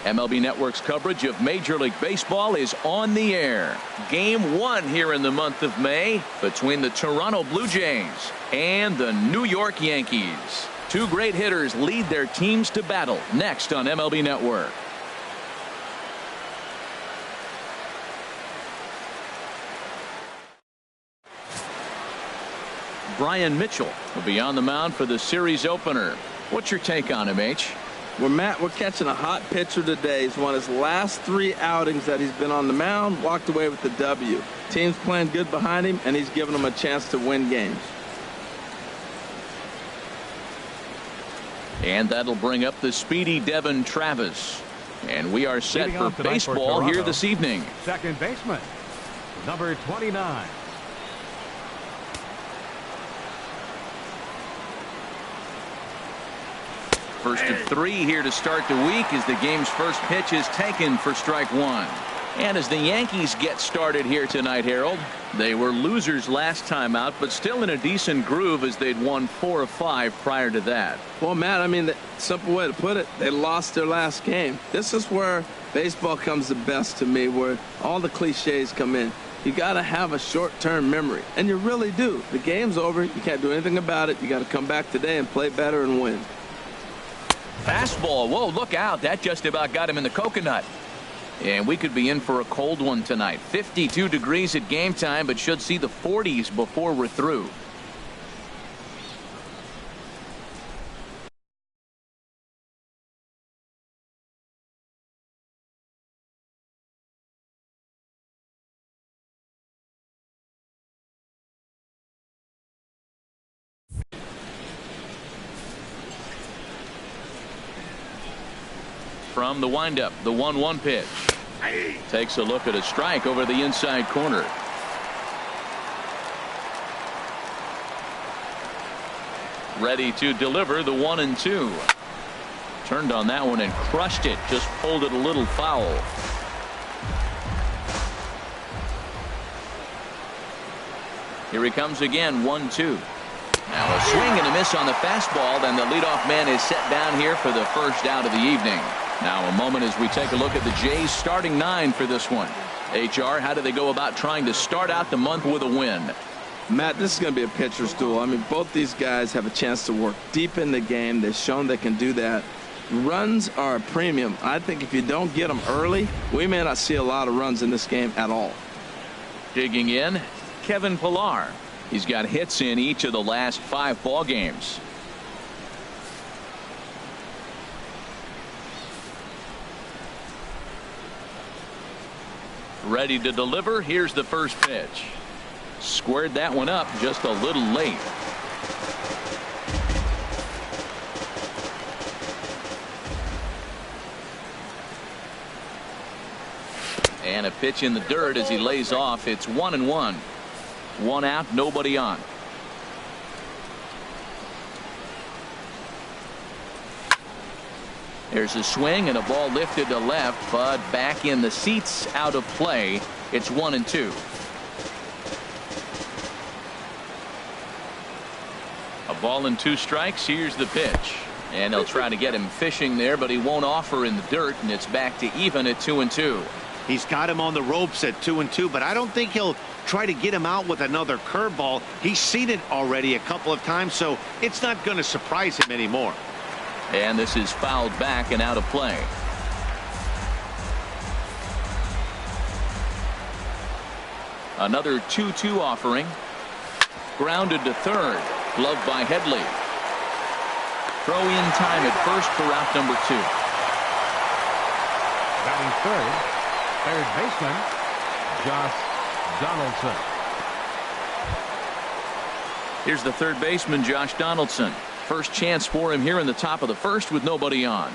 MLB Network's coverage of Major League Baseball is on the air. Game 1 here in the month of May between the Toronto Blue Jays and the New York Yankees. Two great hitters lead their teams to battle next on MLB Network. Brian Mitchell will be on the mound for the series opener. What's your take on him, H? Well, Matt, we're catching a hot pitcher today. He's won his last 3 outings that he's been on the mound, walked away with the W. Team's playing good behind him, and he's giving them a chance to win games. And that'll bring up the speedy Devin Travis. And we are set for baseball here this evening. Second baseman, number 29. First of 3 here to start the week as the game's first pitch is taken for strike 1. And as the Yankees get started here tonight, Harold, they were losers last time out, but still in a decent groove as they'd won 4 of 5 prior to that. Well, Matt, I mean, the simple way to put it, they lost their last game. This is where baseball comes the best to me, where all the cliches come in. You got to have a short-term memory, and you really do. The game's over. You can't do anything about it. You got to come back today and play better and win. Fastball. Whoa, look out. That just about got him in the coconut. And we could be in for a cold one tonight. 52 degrees at game time, but should see the 40s before we're through. From the windup, the 1-1 pitch. Takes a look at a strike over the inside corner. Ready to deliver the 1-2. Turned on that one and crushed it. Just pulled it a little foul. Here he comes again, 1-2. Now a swing and a miss on the fastball. Then the leadoff man is set down here for the first out of the evening. Now a moment as we take a look at the Jays starting 9 for this one. HR, how do they go about trying to start out the month with a win? Matt, this is going to be a pitcher's duel. I mean, both these guys have a chance to work deep in the game. They've shown they can do that. Runs are a premium. I think if you don't get them early, we may not see a lot of runs in this game at all. Digging in, Kevin Pillar. He's got hits in each of the last 5 ball games. Ready to deliver. Here's the first pitch. Squared that one up just a little late. And a pitch in the dirt as he lays off. It's 1-1. 1 out, nobody on. There's a swing and a ball lifted to left, but back in the seats, out of play. It's 1-2. A ball and 2 strikes. Here's the pitch. And they'll try to get him fishing there, but he won't offer in the dirt, and it's back to even at 2-2. He's got him on the ropes at 2-2, but I don't think he'll try to get him out with another curveball. He's seen it already a couple of times, so it's not going to surprise him anymore. And this is fouled back and out of play. Another 2-2 offering. Grounded to third. Gloved by Headley. Throw in time at first for out number 2. Batting third baseman, Josh Donaldson. Here's the third baseman, Josh Donaldson. First chance for him here in the top of the first with nobody on.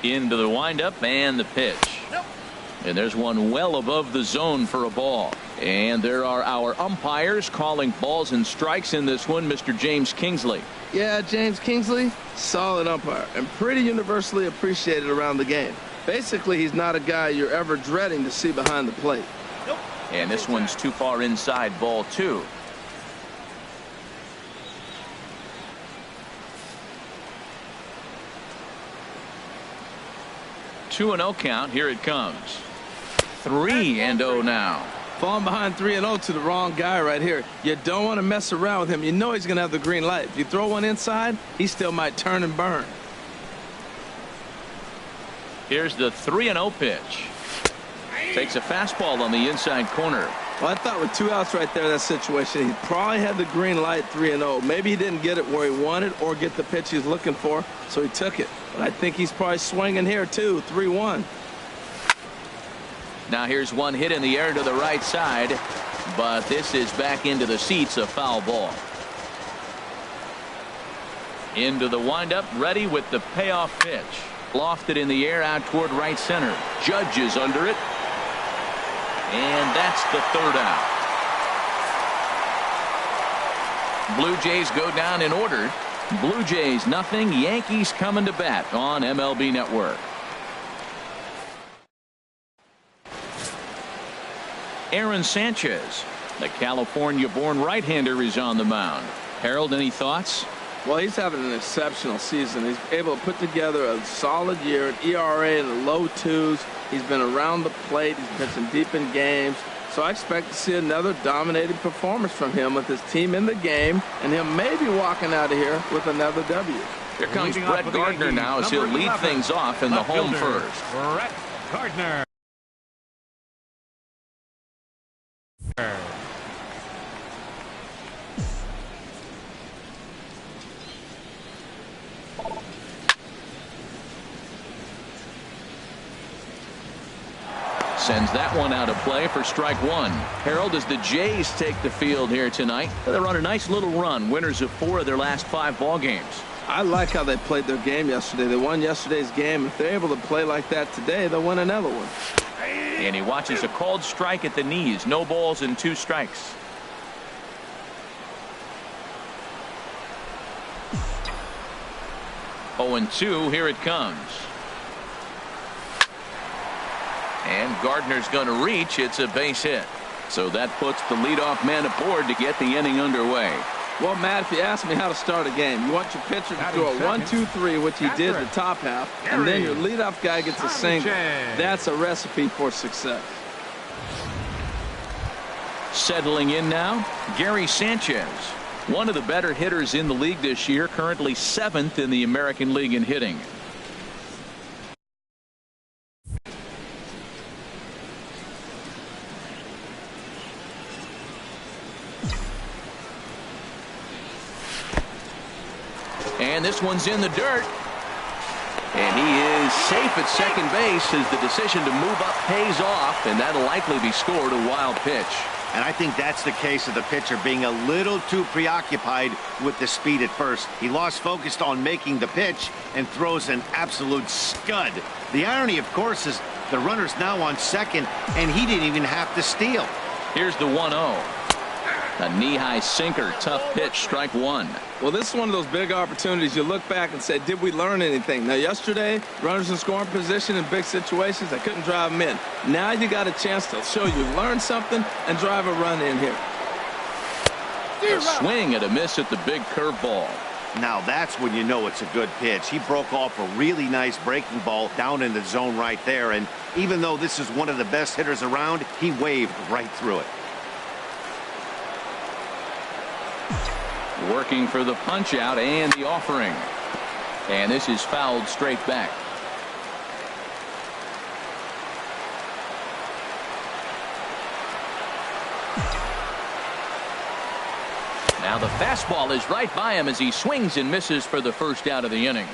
Into the windup and the pitch. And there's one well above the zone for a ball. And there are our umpires calling balls and strikes in this one, Mr. James Kingsley. Yeah, James Kingsley, solid umpire and pretty universally appreciated around the game. Basically, he's not a guy you're ever dreading to see behind the plate. And this one's too far inside, ball 2. 2-0 count. Here it comes. 3-0 now. Falling behind 3-0 to the wrong guy right here. You don't want to mess around with him. You know he's going to have the green light. If you throw one inside, he still might turn and burn. Here's the 3-0 pitch. Takes a fastball on the inside corner. Well, I thought with 2 outs right there, that situation, he probably had the green light 3-0. Maybe he didn't get it where he wanted or get the pitch he's looking for, so he took it. But I think he's probably swinging here, too. 3-1. Now here's one hit in the air to the right side, but this is back into the seats, a foul ball. Into the windup, ready with the payoff pitch. Lofted in the air out toward right center. Judge is under it. And that's the 3rd out. Blue Jays go down in order. Blue Jays nothing. Yankees coming to bat on MLB Network. Aaron Sanchez, the California-born right-hander, is on the mound. Harold, any thoughts? Well, he's having an exceptional season. He's able to put together a solid year, an ERA in the low 2s. He's been around the plate. He's pitching deep in games. So I expect to see another dominating performance from him with his team in the game, and him maybe walking out of here with another W. Here comes Brett Gardner now as he'll lead things off in the home first. Brett Gardner. Sends that one out of play for strike 1. Harold, as the Jays take the field here tonight, they're on a nice little run. Winners of 4 of their last 5 ball games. I like how they played their game yesterday. They won yesterday's game. If they're able to play like that today, they'll win another one. And he watches a called strike at the knees. No balls and 2 strikes. Oh, and 2. Here it comes. And Gardner's going to reach. It's a base hit. So that puts the leadoff man aboard to get the inning underway. Well, Matt, if you ask me how to start a game, you want your pitcher to throw a 1-2-3, which he did the top half, and then your leadoff guy gets a single. That's a recipe for success. Settling in now, Gary Sanchez, one of the better hitters in the league this year, currently 7th in the American League in hitting. And this one's in the dirt. And he is safe at second base as the decision to move up pays off, and that'll likely be scored a wild pitch. And I think that's the case of the pitcher being a little too preoccupied with the speed at first. He lost focus on making the pitch and throws an absolute scud. The irony, of course, is the runner's now on second, and he didn't even have to steal. Here's the 1-0. A knee-high sinker, tough pitch, strike 1. Well, this is one of those big opportunities. You look back and say, did we learn anything? Now, yesterday, runners in scoring position in big situations, I couldn't drive them in. Now you got a chance to show you learned something and drive a run in here. A swing and a miss at the big curveball. Now that's when you know it's a good pitch. He broke off a really nice breaking ball down in the zone right there, and even though this is one of the best hitters around, he waved right through it. Working for the punch out and the offering. And this is fouled straight back. Now the fastball is right by him as he swings and misses for the first out of the inning.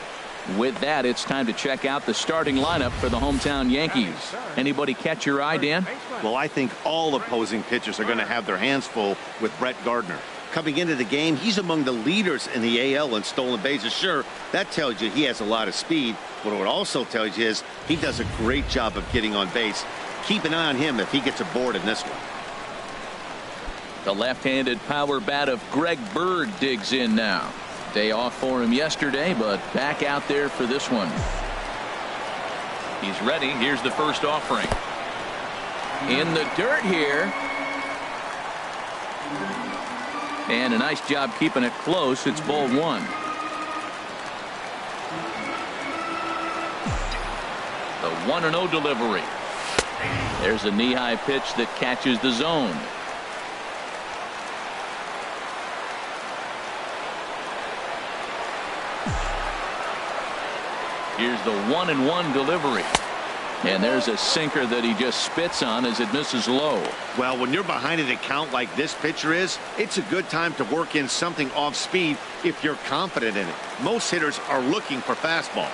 With that, it's time to check out the starting lineup for the hometown Yankees. Anybody catch your eye, Dan? Well, I think all opposing pitchers are going to have their hands full with Brett Gardner. Coming into the game, he's among the leaders in the AL in stolen bases. Sure, that tells you he has a lot of speed. But what it also tells you is he does a great job of getting on base. Keep an eye on him if he gets aboard in this one. The left-handed power bat of Greg Bird digs in now. Day off for him yesterday, but back out there for this one. He's ready. Here's the first offering. In the dirt here. And a nice job keeping it close. It's ball one. The 1-0 delivery. There's a knee-high pitch that catches the zone. Here's the 1-1 delivery. And there's a sinker that he just spits on as it misses low. Well, when you're behind an account like this pitcher is, it's a good time to work in something off speed if you're confident in it. Most hitters are looking for fastball.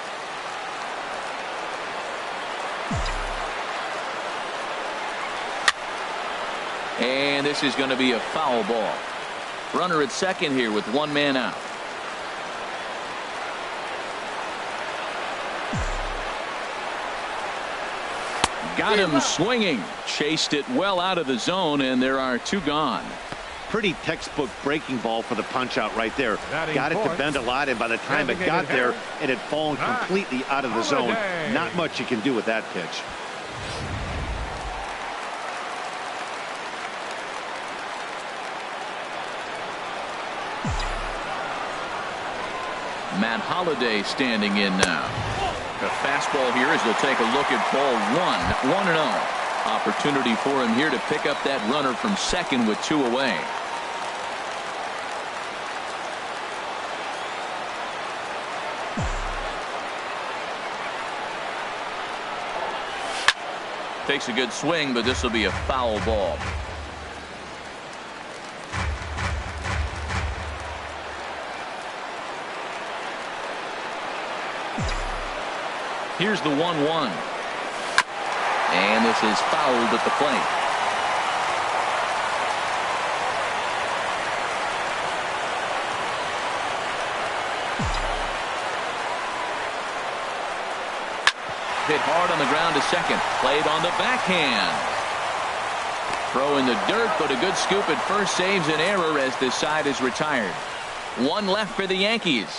And this is going to be a foul ball. Runner at second here with one man out. Got him swinging. Chased it well out of the zone, and there are two gone. Pretty textbook breaking ball for the punch out right there. Got it to bend a lot, and by the time it got there, it had fallen completely out of the zone. Not much you can do with that pitch. Matt Holliday standing in now. A fastball here as they'll take a look at ball one. 1-0. Opportunity for him here to pick up that runner from second with two away. Takes a good swing, but this will be a foul ball. Here's the 1-1. And this is fouled at the plate. Hit hard on the ground to second. Played on the backhand. Throw in the dirt, but a good scoop at first saves an error as this side is retired. One left for the Yankees.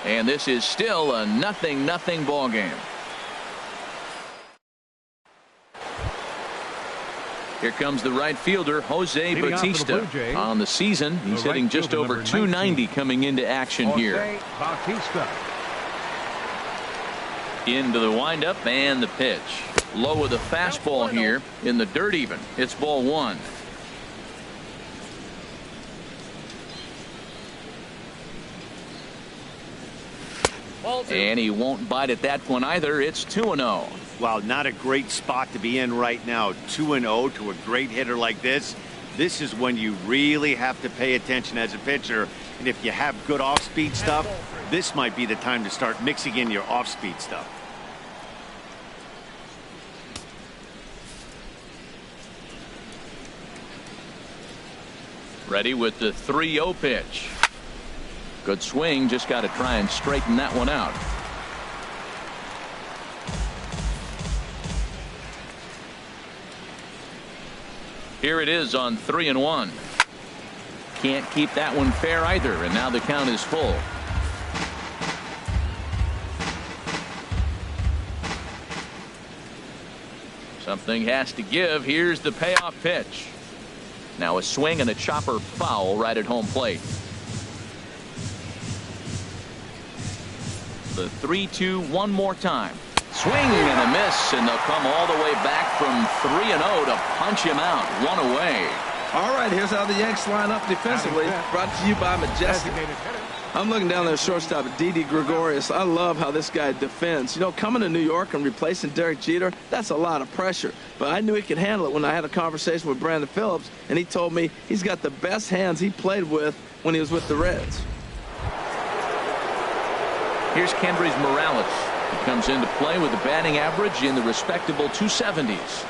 And this is still a 0-0 ball game. Here comes the right fielder, Jose Bautista. On the season, he's hitting just over 290 coming into action here. Into the windup and the pitch. Low with a fastball here in the dirt even. It's ball one. And he won't bite at that one either. It's 2-0. Wow, not a great spot to be in right now. 2-0 to a great hitter like this. This is when you really have to pay attention as a pitcher. And if you have good off-speed stuff, this might be the time to start mixing in your off-speed stuff. Ready with the 3-0 pitch. Good swing, just got to try and straighten that one out. Here it is on 3-1. Can't keep that one fair either, and now the count is full. Something has to give. Here's the payoff pitch. Now a swing and a chopper foul right at home plate. The 3-2 one more time. Swing and a miss, and they'll come all the way back from 3-0 to punch him out. One away. All right, here's how the Yanks line up defensively. Brought to you by Majestic. I'm looking down there at shortstop at Didi Gregorius. I love how this guy defends. You know, coming to New York and replacing Derek Jeter, that's a lot of pressure. But I knew he could handle it when I had a conversation with Brandon Phillips, and he told me he's got the best hands he played with when he was with the Reds. Here's Kendrys Morales. He comes into play with a batting average in the respectable 270s.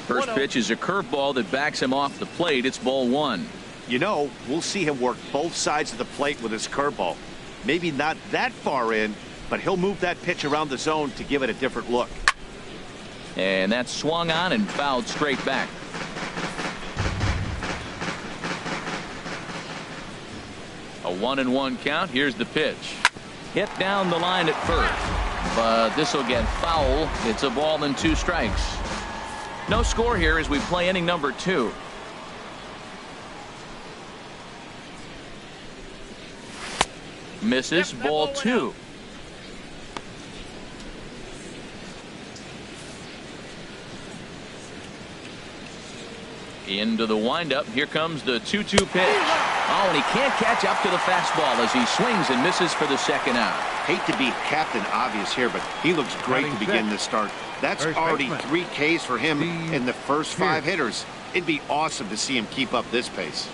First pitch is a curveball that backs him off the plate. It's ball one. You know, we'll see him work both sides of the plate with his curveball. Maybe not that far in, but he'll move that pitch around the zone to give it a different look. And that's swung on and fouled straight back. A 1-1 count. Here's the pitch. Hit down the line at first. but this will get foul. It's a ball and 2 strikes. No score here as we play inning number 2. Misses, ball 2. Into the windup. Here comes the 2-2 pitch. Oh, and he can't catch up to the fastball as he swings and misses for the second out. Hate to be Captain Obvious here, but he looks great to begin this start. That's already 3 Ks for him in the first 5 hitters. It'd be awesome to see him keep up this pace.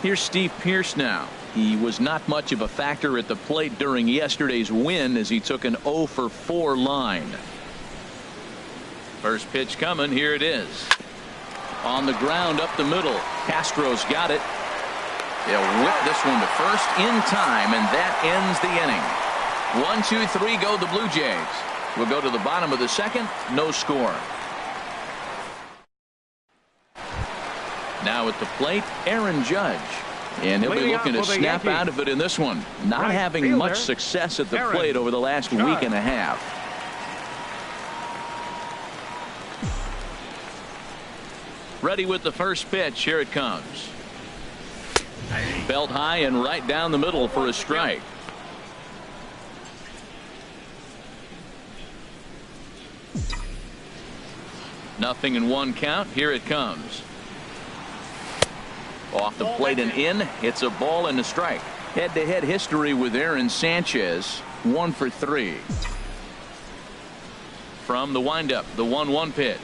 Here's Steve Pearce now. He was not much of a factor at the plate during yesterday's win as he took an 0 for 4 line. First pitch coming. Here it is. On the ground up the middle. Castro's got it. He'll whip this one to first in time, and that ends the inning. 1, 2, 3 go the Blue Jays. We'll go to the bottom of the second. No score. Now at the plate, Aaron Judge. And he'll be looking to snap out of it in this one. Not having much success at the plate over the last week and a half. Ready with the first pitch. Here it comes. Belt high and right down the middle for a strike. Nothing in 1 count. Here it comes. Off the plate and in. It's a ball and a strike. Head-to-head history with Aaron Sanchez. 1 for 3. From the windup, the 1-1 pitch.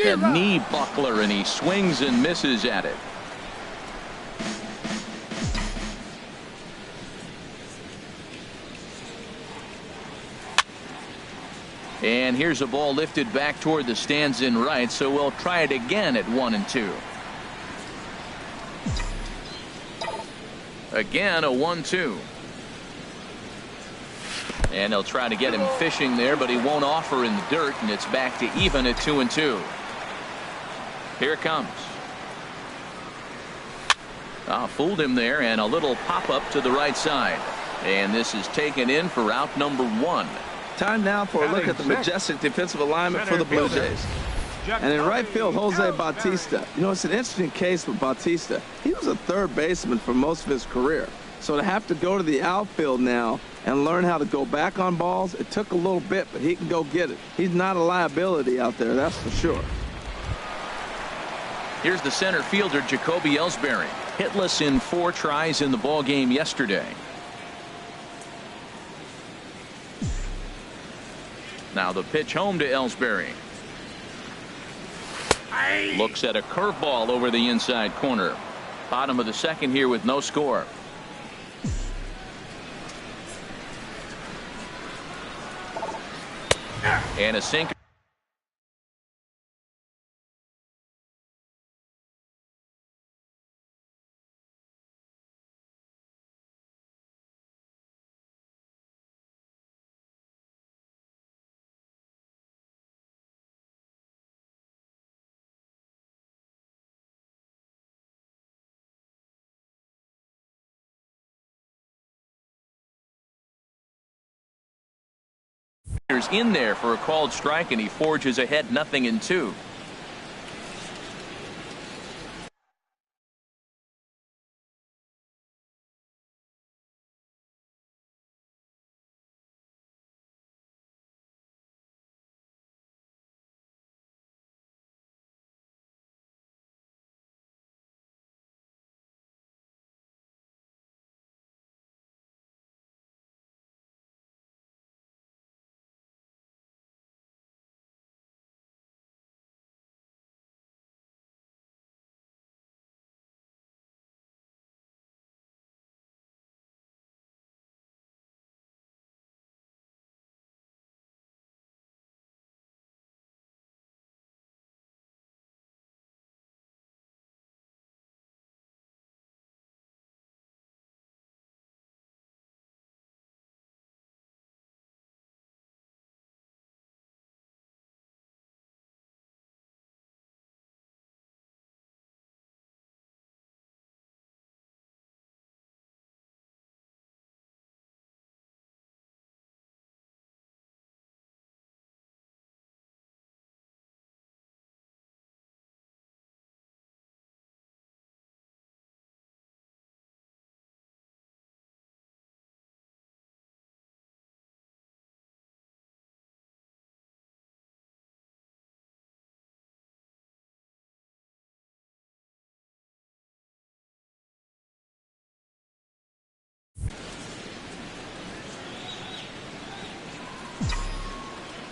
A knee buckler, and he swings and misses at it. And here's a ball lifted back toward the stands in right, so we'll try it again at 1 and 2. Again, a 1-2. And they'll try to get him fishing there, but he won't offer in the dirt, and it's back to even at 2 and 2. Here it comes. Fooled him there, and a little pop-up to the right side. And this is taken in for out number 1. Time now for a look at the majestic defensive alignment for the Blue Jays. And in right field, Jose Bautista. You know, it's an interesting case with Bautista. He was a third baseman for most of his career. So to have to go to the outfield now and learn how to go back on balls, it took a little bit, but he can go get it. He's not a liability out there, that's for sure. Here's the center fielder, Jacoby Ellsbury. Hitless in 4 tries in the ball game yesterday. Now the pitch home to Ellsbury. Looks at a curveball over the inside corner. Bottom of the second here with no score. And a sinker. In there for a called strike, and he forges ahead 0-2.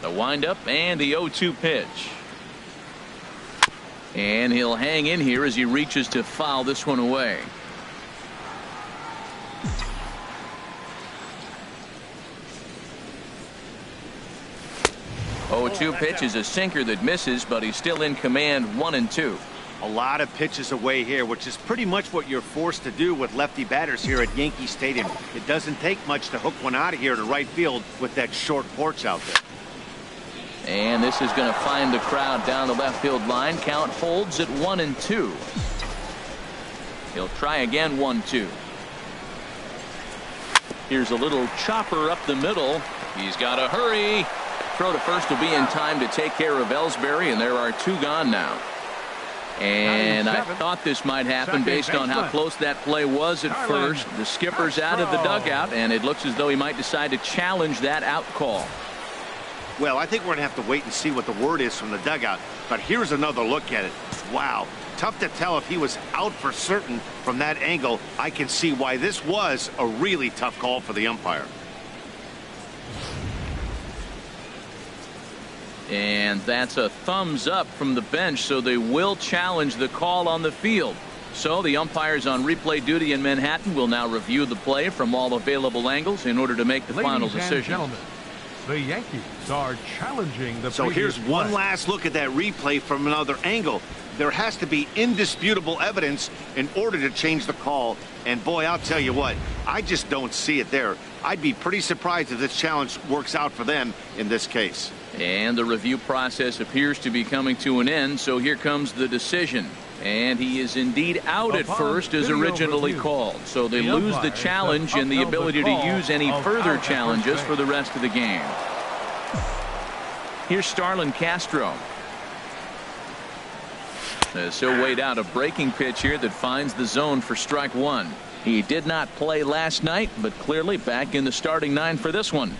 The windup and the 0-2 pitch. And he'll hang in here as he reaches to foul this one away. 0-2 pitch is a sinker that misses, but he's still in command. 1-2. A lot of pitches away here, which is pretty much what you're forced to do with lefty batters here at Yankee Stadium. It doesn't take much to hook one out of here to right field with that short porch out there. And this is going to find the crowd down the left field line. Count holds at 1-2. He'll try again. 1-2. Here's a little chopper up the middle. He's got to hurry. Throw to first will be in time to take care of Ellsbury, and there are 2 gone now. And I thought this might happen based on how close that play was at first. The skipper's out of the dugout, and it looks as though he might decide to challenge that out call. Well, I think we're going to have to wait and see what the word is from the dugout. But here's another look at it. Wow. Tough to tell if he was out for certain from that angle. I can see why this was a really tough call for the umpire. And that's a thumbs up from the bench, so they will challenge the call on the field. So the umpires on replay duty in Manhattan will now review the play from all available angles in order to make the final decision. Gentlemen, the Yankees are challenging the So here's one last look at that replay from another angle. There has to be indisputable evidence in order to change the call. And boy, I'll tell you what, I just don't see it there. I'd be pretty surprised if this challenge works out for them in this case. And the review process appears to be coming to an end, so here comes the decision. And he is indeed out at first as originally called. So they lose the challenge and the ability to use any further challenges for the rest of the game. Here's Starlin Castro. So weighed out a breaking pitch here that finds the zone for strike 1. He did not play last night, but clearly back in the starting 9 for this one.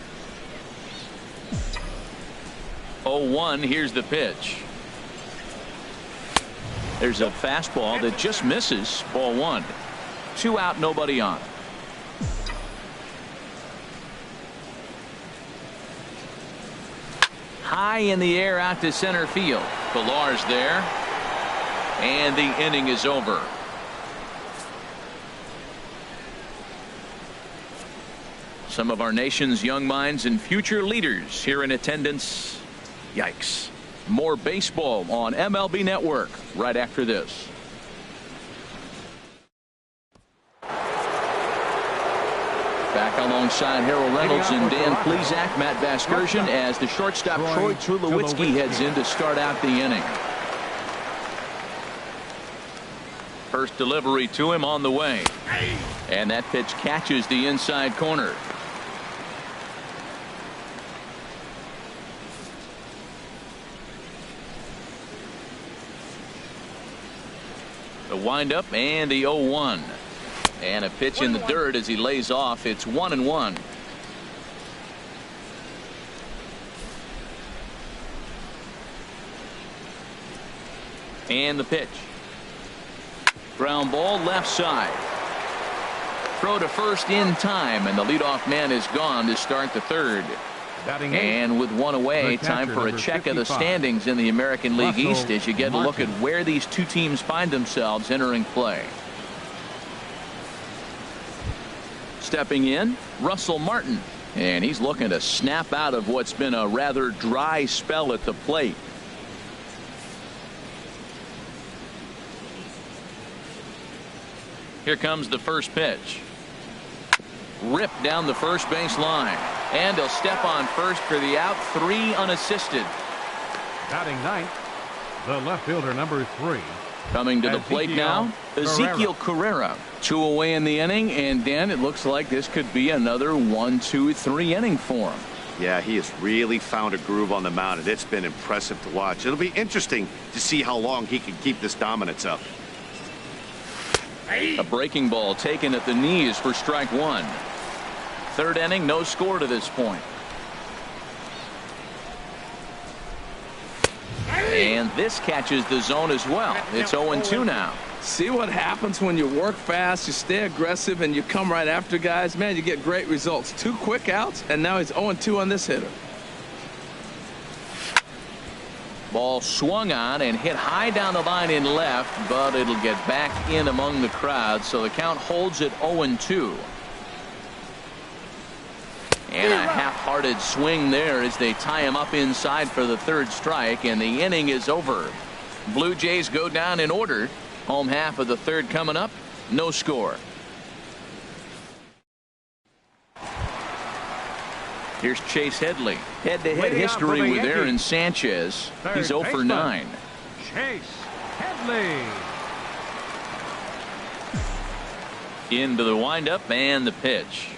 0-1. Here's the pitch. There's a fastball that just misses. Ball 1. 2 out, nobody on. High in the air out to center field. Pillar's there. And the inning is over. Some of our nation's young minds and future leaders here in attendance. Yikes. More baseball on MLB Network right after this. Back alongside Harold Reynolds and Dan Plesac, Matt Vasgersian, as the shortstop Troy Tulowitzki heads in to start out the inning. First delivery to him on the way. And that pitch catches the inside corner. The windup and the 0-1. And a pitch in the dirt as he lays off. It's 1-1. And the pitch. Ground ball left side. Throw to first in time, and the leadoff man is gone to start the third. And with one away, time for a check of the standings in the American League East as you get a look at where these two teams find themselves entering play. Stepping in, Russell Martin, and he's looking to snap out of what's been a rather dry spell at the plate. Here comes the first pitch. Ripped down the first base line. And he'll step on first for the out. 3 unassisted. Batting ninth, the left fielder, number 3. Coming to the plate now, Ezekiel Carrera. 2 away in the inning, and Dan, it looks like this could be another 1-2-3 inning for him. Yeah, he has really found a groove on the mound, and it's been impressive to watch. It'll be interesting to see how long he can keep this dominance up. A breaking ball taken at the knees for strike 1. Third inning, no score to this point. And this catches the zone as well. It's 0-2 now. See what happens when you work fast, you stay aggressive, and you come right after guys? Man, you get great results. 2 quick outs, and now he's 0-2 on this hitter. Ball swung on and hit high down the line in left, but it'll get back in among the crowd, so the count holds at 0-2. And a half-hearted swing there as they tie him up inside for the third strike, and the inning is over. Blue Jays go down in order. Home half of the third coming up. No score. Here's Chase Headley. Head-to-head history with Aaron Sanchez. He's 0 for 9. Chase Headley. Into the windup and the pitch.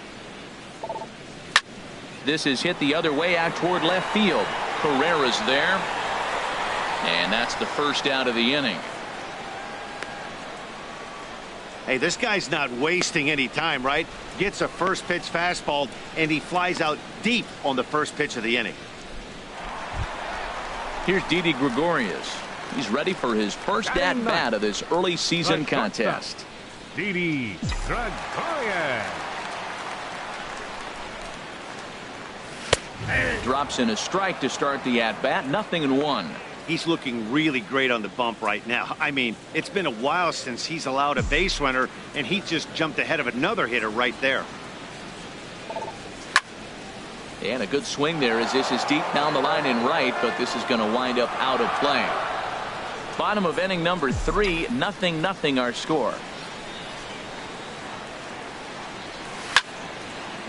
This is hit the other way out toward left field. Carrera's there. And that's the first out of the inning. Hey, this guy's not wasting any time, right? Gets a first pitch fastball, and he flies out deep on the first pitch of the inning. Here's Didi Gregorius. He's ready for his first at-bat of this early season contest. Didi Gregorius. Drops in a strike to start the at-bat. 0-1. He's looking really great on the bump right now. I mean, it's been a while since he's allowed a base runner, and he just jumped ahead of another hitter right there. And a good swing there as this is deep down the line in right, but this is going to wind up out of play. Bottom of inning number 3, 0-0 our score.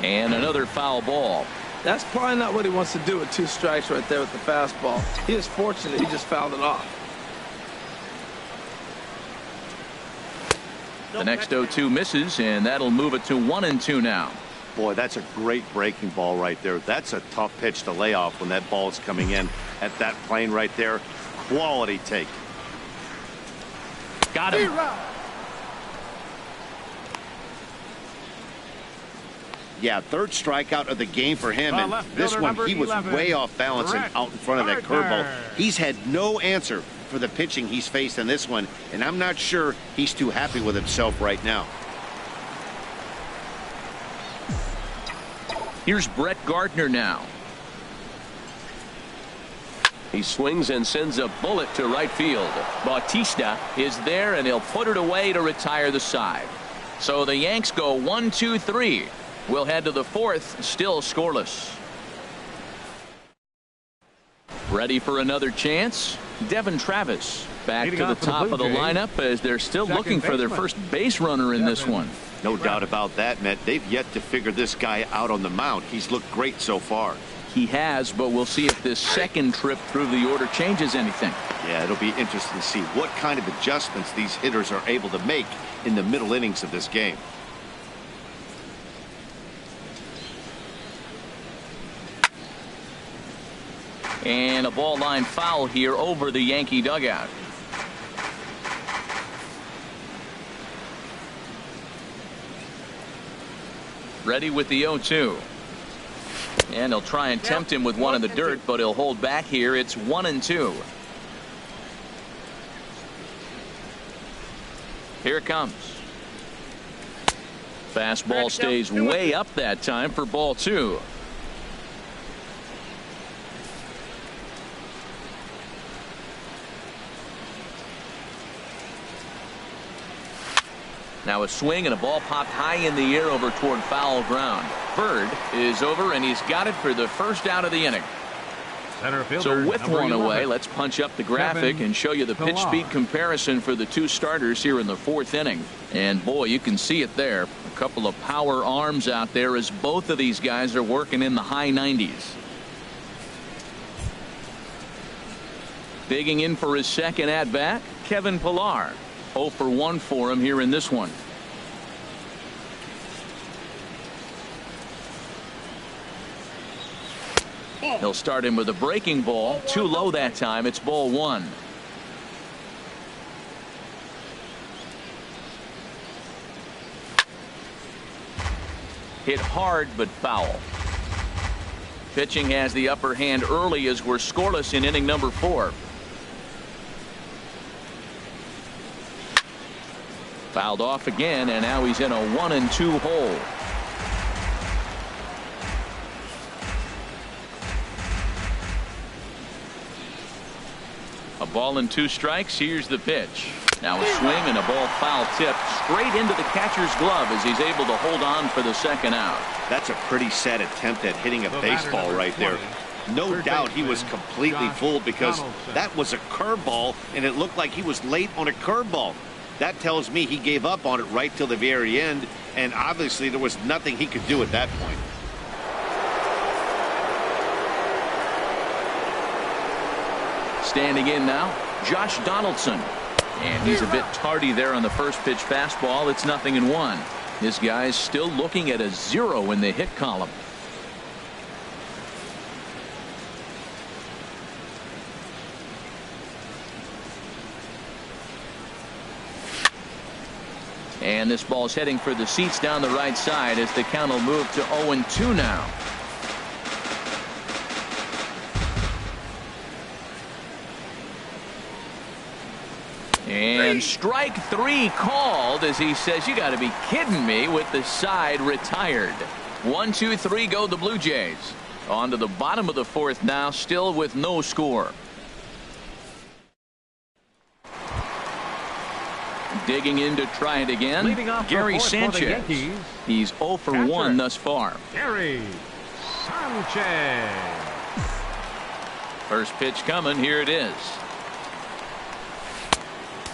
And another foul ball. That's probably not what he wants to do with 2 strikes right there with the fastball. He is fortunate he just fouled it off. The next 0-2 misses, and that'll move it to 1-2 now. Boy, that's a great breaking ball right there. That's a tough pitch to lay off when that ball is coming in at that plane right there. Quality take. Got him. Yeah, third strikeout of the game for him, and this one he was way off balance and out in front of that curveball. He's had no answer for the pitching he's faced in this one, and I'm not sure he's too happy with himself right now. Here's Brett Gardner now. He swings and sends a bullet to right field. Bautista is there, and he'll put it away to retire the side. So the Yanks go 1-2-3. We'll head to the fourth, still scoreless. Ready for another chance? Devin Travis back to the top of the lineup as they're still looking for their first base runner in this one. No doubt about that, Matt. They've yet to figure this guy out on the mound. He's looked great so far. He has, but we'll see if this second trip through the order changes anything. Yeah, it'll be interesting to see what kind of adjustments these hitters are able to make in the middle innings of this game. And a ball line foul here over the Yankee dugout. Ready with the 0-2. And he'll try and tempt him with one in the dirt, but he'll hold back here. It's 1-2. Here it comes. Fastball stays way up that time for ball 2. Now a swing and a ball popped high in the air over toward foul ground. Bird is over, and he's got it for the first out of the inning. So with one away, let's punch up the graphic and show you the pitch speed comparison for the 2 starters here in the 4th inning. And boy, you can see it there. A couple of power arms out there as both of these guys are working in the high 90s. Digging in for his second at bat, Kevin Pillar. 0 for 1 for him here in this one. He'll start him with a breaking ball. Too low that time. It's ball 1. Hit hard but foul. Pitching has the upper hand early as we're scoreless in inning number 4. Fouled off again, and now he's in a 1-2 hole. A ball and 2 strikes. Here's the pitch. Now a swing and a ball foul tipped straight into the catcher's glove as he's able to hold on for the 2nd out. That's a pretty sad attempt at hitting a baseball right there. No doubt he was completely fooled because that was a curveball and it looked like he was late on a curveball. That tells me he gave up on it right till the very end, and obviously there was nothing he could do at that point. Standing in now, Josh Donaldson. And he's a bit tardy there on the first pitch fastball. It's 0-1. This guy's still looking at a 0 in the hit column. And this ball's heading for the seats down the right side as the count will move to 0-2 now. And strike 3 called as he says, you got to be kidding me, with the side retired. 1, 2, 3 go the Blue Jays. On to the bottom of the 4th now, still with no score. Digging in to try it again, Gary Sanchez. He's 0 for 1 thus far. Gary Sanchez. First pitch coming. Here it is.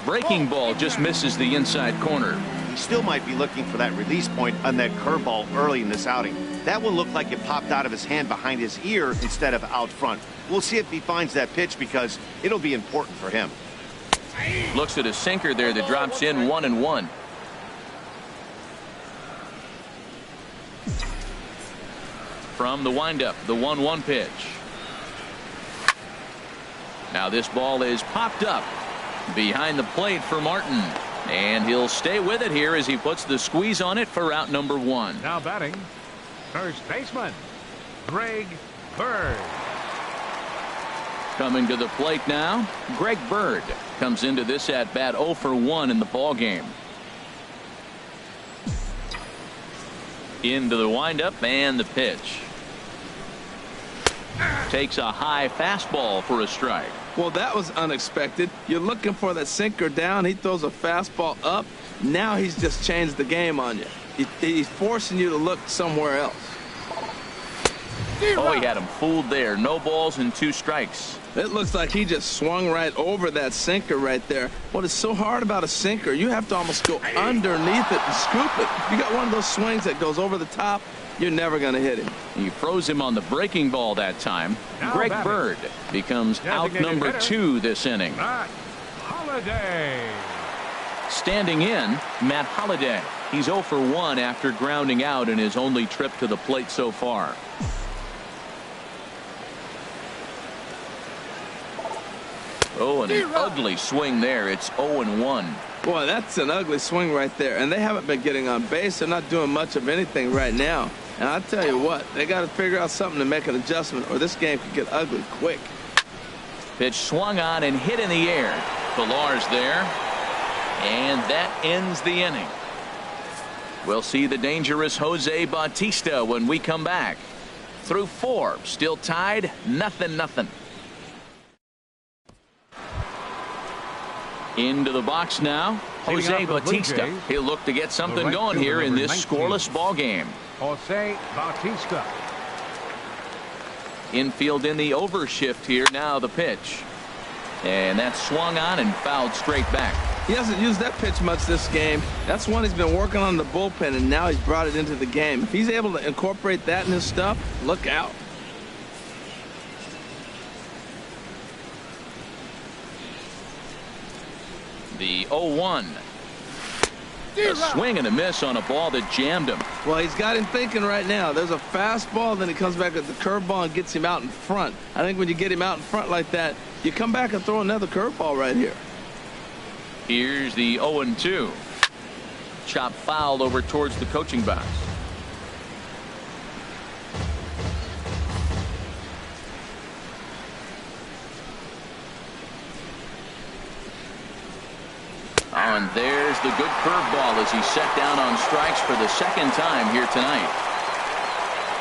Breaking ball just misses the inside corner. He still might be looking for that release point on that curveball early in this outing. That one looked like it popped out of his hand behind his ear instead of out front. We'll see if he finds that pitch because it'll be important for him. Looks at a sinker there that drops in 1-1. From the windup, the 1-1 pitch. Now this ball is popped up behind the plate for Martin, and he'll stay with it here as he puts the squeeze on it for out number 1. Now batting, first baseman Greg Bird. Coming to the plate now, Greg Bird comes into this at bat 0 for 1 in the ball game. Into the windup and the pitch. Takes a high fastball for a strike. Well, that was unexpected. You're looking for that sinker down. He throws a fastball up. Now he's just changed the game on you. He's forcing you to look somewhere else. Oh, he had him fooled there. No balls and 2 strikes. It looks like he just swung right over that sinker right there. What is so hard about a sinker, you have to almost go underneath it and scoop it. You got one of those swings that goes over the top, you're never going to hit him. He froze him on the breaking ball that time. Greg Bird becomes out number 2 this inning. Matt Holliday. Standing in, Matt Holliday. He's 0 for 1 after grounding out in his only trip to the plate so far. Oh, and an ugly swing there. It's 0-1. Boy, that's an ugly swing right there. And they haven't been getting on base. They're not doing much of anything right now. And I'll tell you what, they got to figure out something to make an adjustment, or this game could get ugly quick. Pitch swung on and hit in the air. Pilar's there. And that ends the inning. We'll see the dangerous Jose Bautista when we come back. Through 4, still tied, 0-0. Into the box now, Jose Bautista. He'll look to get something going here in this scoreless ball game. Jose Bautista. Infield in the overshift here. Now the pitch. And that's swung on and fouled straight back. He hasn't used that pitch much this game. That's one he's been working on the bullpen, and now he's brought it into the game. If he's able to incorporate that in his stuff, look out. The 0-1. A swing and a miss on a ball that jammed him. Well, he's got him thinking right now. There's a fastball, then he comes back with the curveball and gets him out in front. I think when you get him out in front like that, you come back and throw another curveball right here. Here's the 0-2. Chop fouled over towards the coaching box. Oh, and there's the good curveball as he's set down on strikes for the 2nd time here tonight.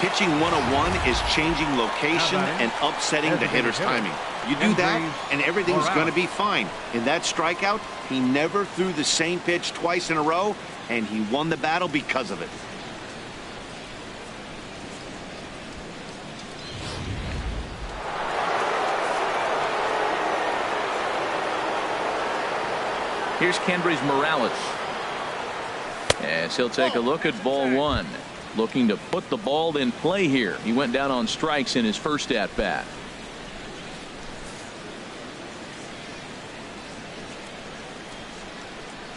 Pitching 101 is changing location and upsetting the hitter's timing. You do that, and everything's going to be fine. In that strikeout, he never threw the same pitch twice in a row, and he won the battle because of it. Here's Kendrys Morales. As he'll take a look at ball one. Looking to put the ball in play here. He went down on strikes in his first at bat.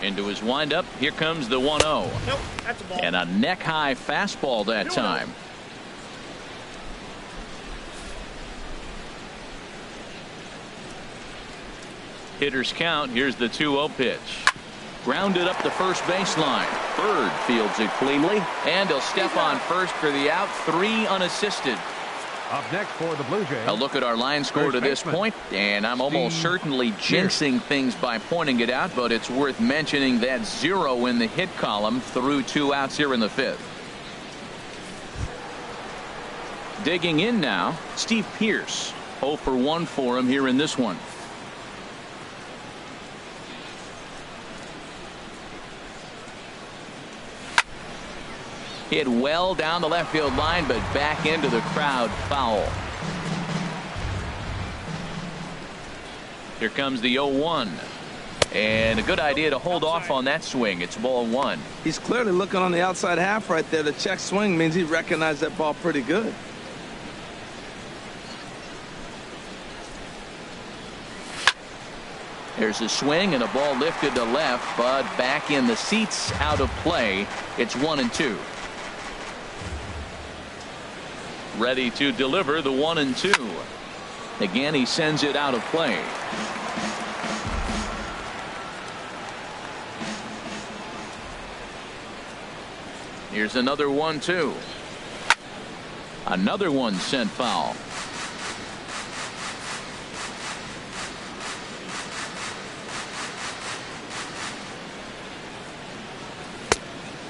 Into his windup. Here comes the 1-0. Nope, that's a ball. And a neck high fastball that time. Hitters count. Here's the 2-0 pitch. Grounded up the first baseline. Bird fields it cleanly, and he'll step on first for the out. 3 unassisted. Up next for the Blue Jays. A look at our line score to this point, and I'm almost certainly jinxing things by pointing it out, but it's worth mentioning that 0 in the hit column through 2 outs here in the 5th. Digging in now, Steve Pearce. 0 for 1 for him here in this one. Hit well down the left field line, but back into the crowd, foul. Here comes the 0-1. And a good idea to hold off on that swing. It's ball 1. He's clearly looking on the outside half right there. The check swing means he recognized that ball pretty good. There's a swing and a ball lifted to left, but back in the seats, out of play. It's 1-2. Ready to deliver the 1-2. Again, he sends it out of play. Here's another 1-2. Another one sent foul.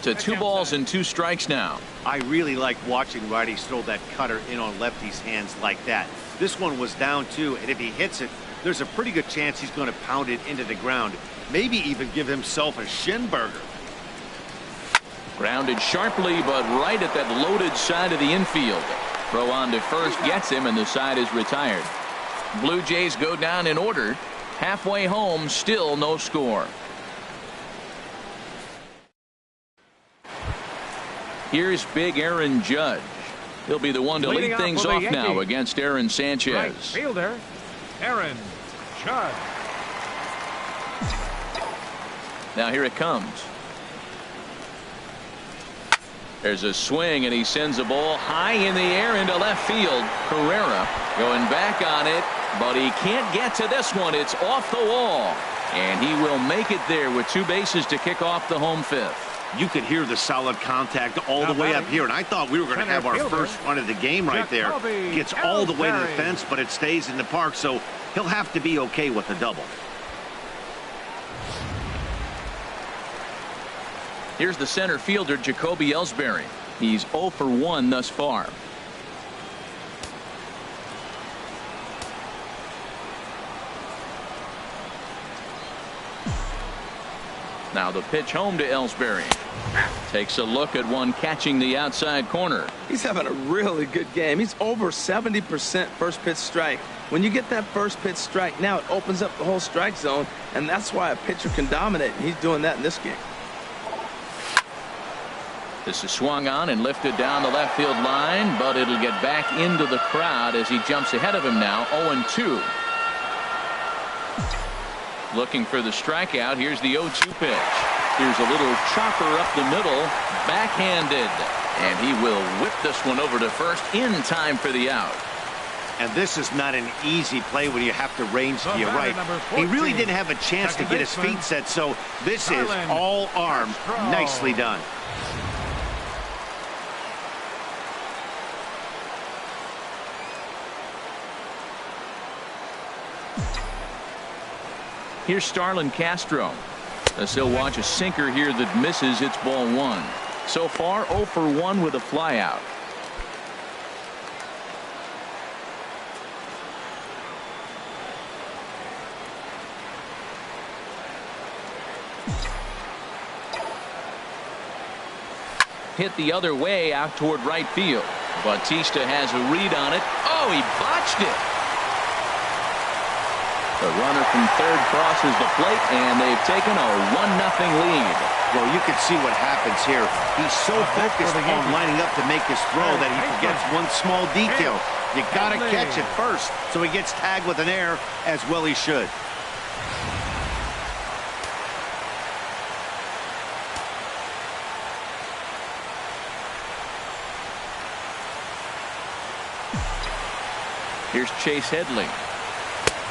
To 2 balls and 2 strikes now. I really like watching righties throw that cutter in on lefties' hands like that. This one was down 2, and if he hits it, there's a pretty good chance he's going to pound it into the ground. Maybe even give himself a shin burger. Grounded sharply, but right at that loaded side of the infield. Throw on to first gets him, and the side is retired. Blue Jays go down in order. Halfway home, still no score. Here's big Aaron Judge. He'll be the one to lead things off now against Aaron Sanchez. Right fielder, Aaron Judge. Now here it comes. There's a swing, and he sends a ball high in the air into left field. Carrera going back on it, but he can't get to this one. It's off the wall, and he will make it there with 2 bases to kick off the home 5th. You could hear the solid contact all the way up here, and I thought we were going to have our first run of the game right there. Gets all the way to the fence, but it stays in the park, so he'll have to be okay with the double. Here's the center fielder, Jacoby Ellsbury. He's 0 for 1 thus far. Now the pitch home to Ellsbury. Takes a look at one catching the outside corner. He's having a really good game. He's over 70% first pitch strike. When you get that first pitch strike, now it opens up the whole strike zone, and that's why a pitcher can dominate, and he's doing that in this game. This is swung on and lifted down the left field line, but it'll get back into the crowd as he jumps ahead of him now. 0-2. Looking for the strikeout. Here's the 0-2 pitch. Here's a little chopper up the middle, backhanded, and he will whip this one over to first in time for the out. And this is not an easy play when you have to range to your right. He really didn't have a chance to get his feet set, so this is all arm. Nicely done. Here's Starlin Castro. As he'll watch a sinker here that misses. It's ball 1. So far 0 for 1 with a flyout. Hit the other way out toward right field. Bautista has a read on it. Oh, he botched it. The runner from third crosses the plate, and they've taken a 1-0 lead. Well, you can see what happens here. He's so focused on lining up to make his throw that he forgets one small detail. You got to catch it first, so he gets tagged with an error, as well he should. Here's Chase Headley,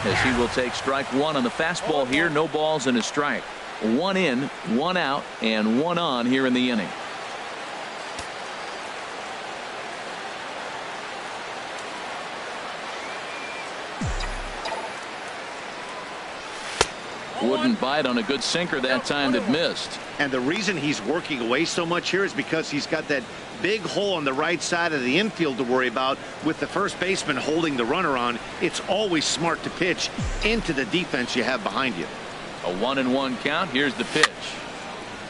as he will take strike one on the fastball here. No balls and a strike. 1 in, 1 out, and 1 on here in the inning. Wouldn't bite on a good sinker that time that missed. And the reason he's working away so much here is because he's got that big hole on the right side of the infield to worry about. With the first baseman holding the runner on, it's always smart to pitch into the defense you have behind you. A 1-1 count. Here's the pitch.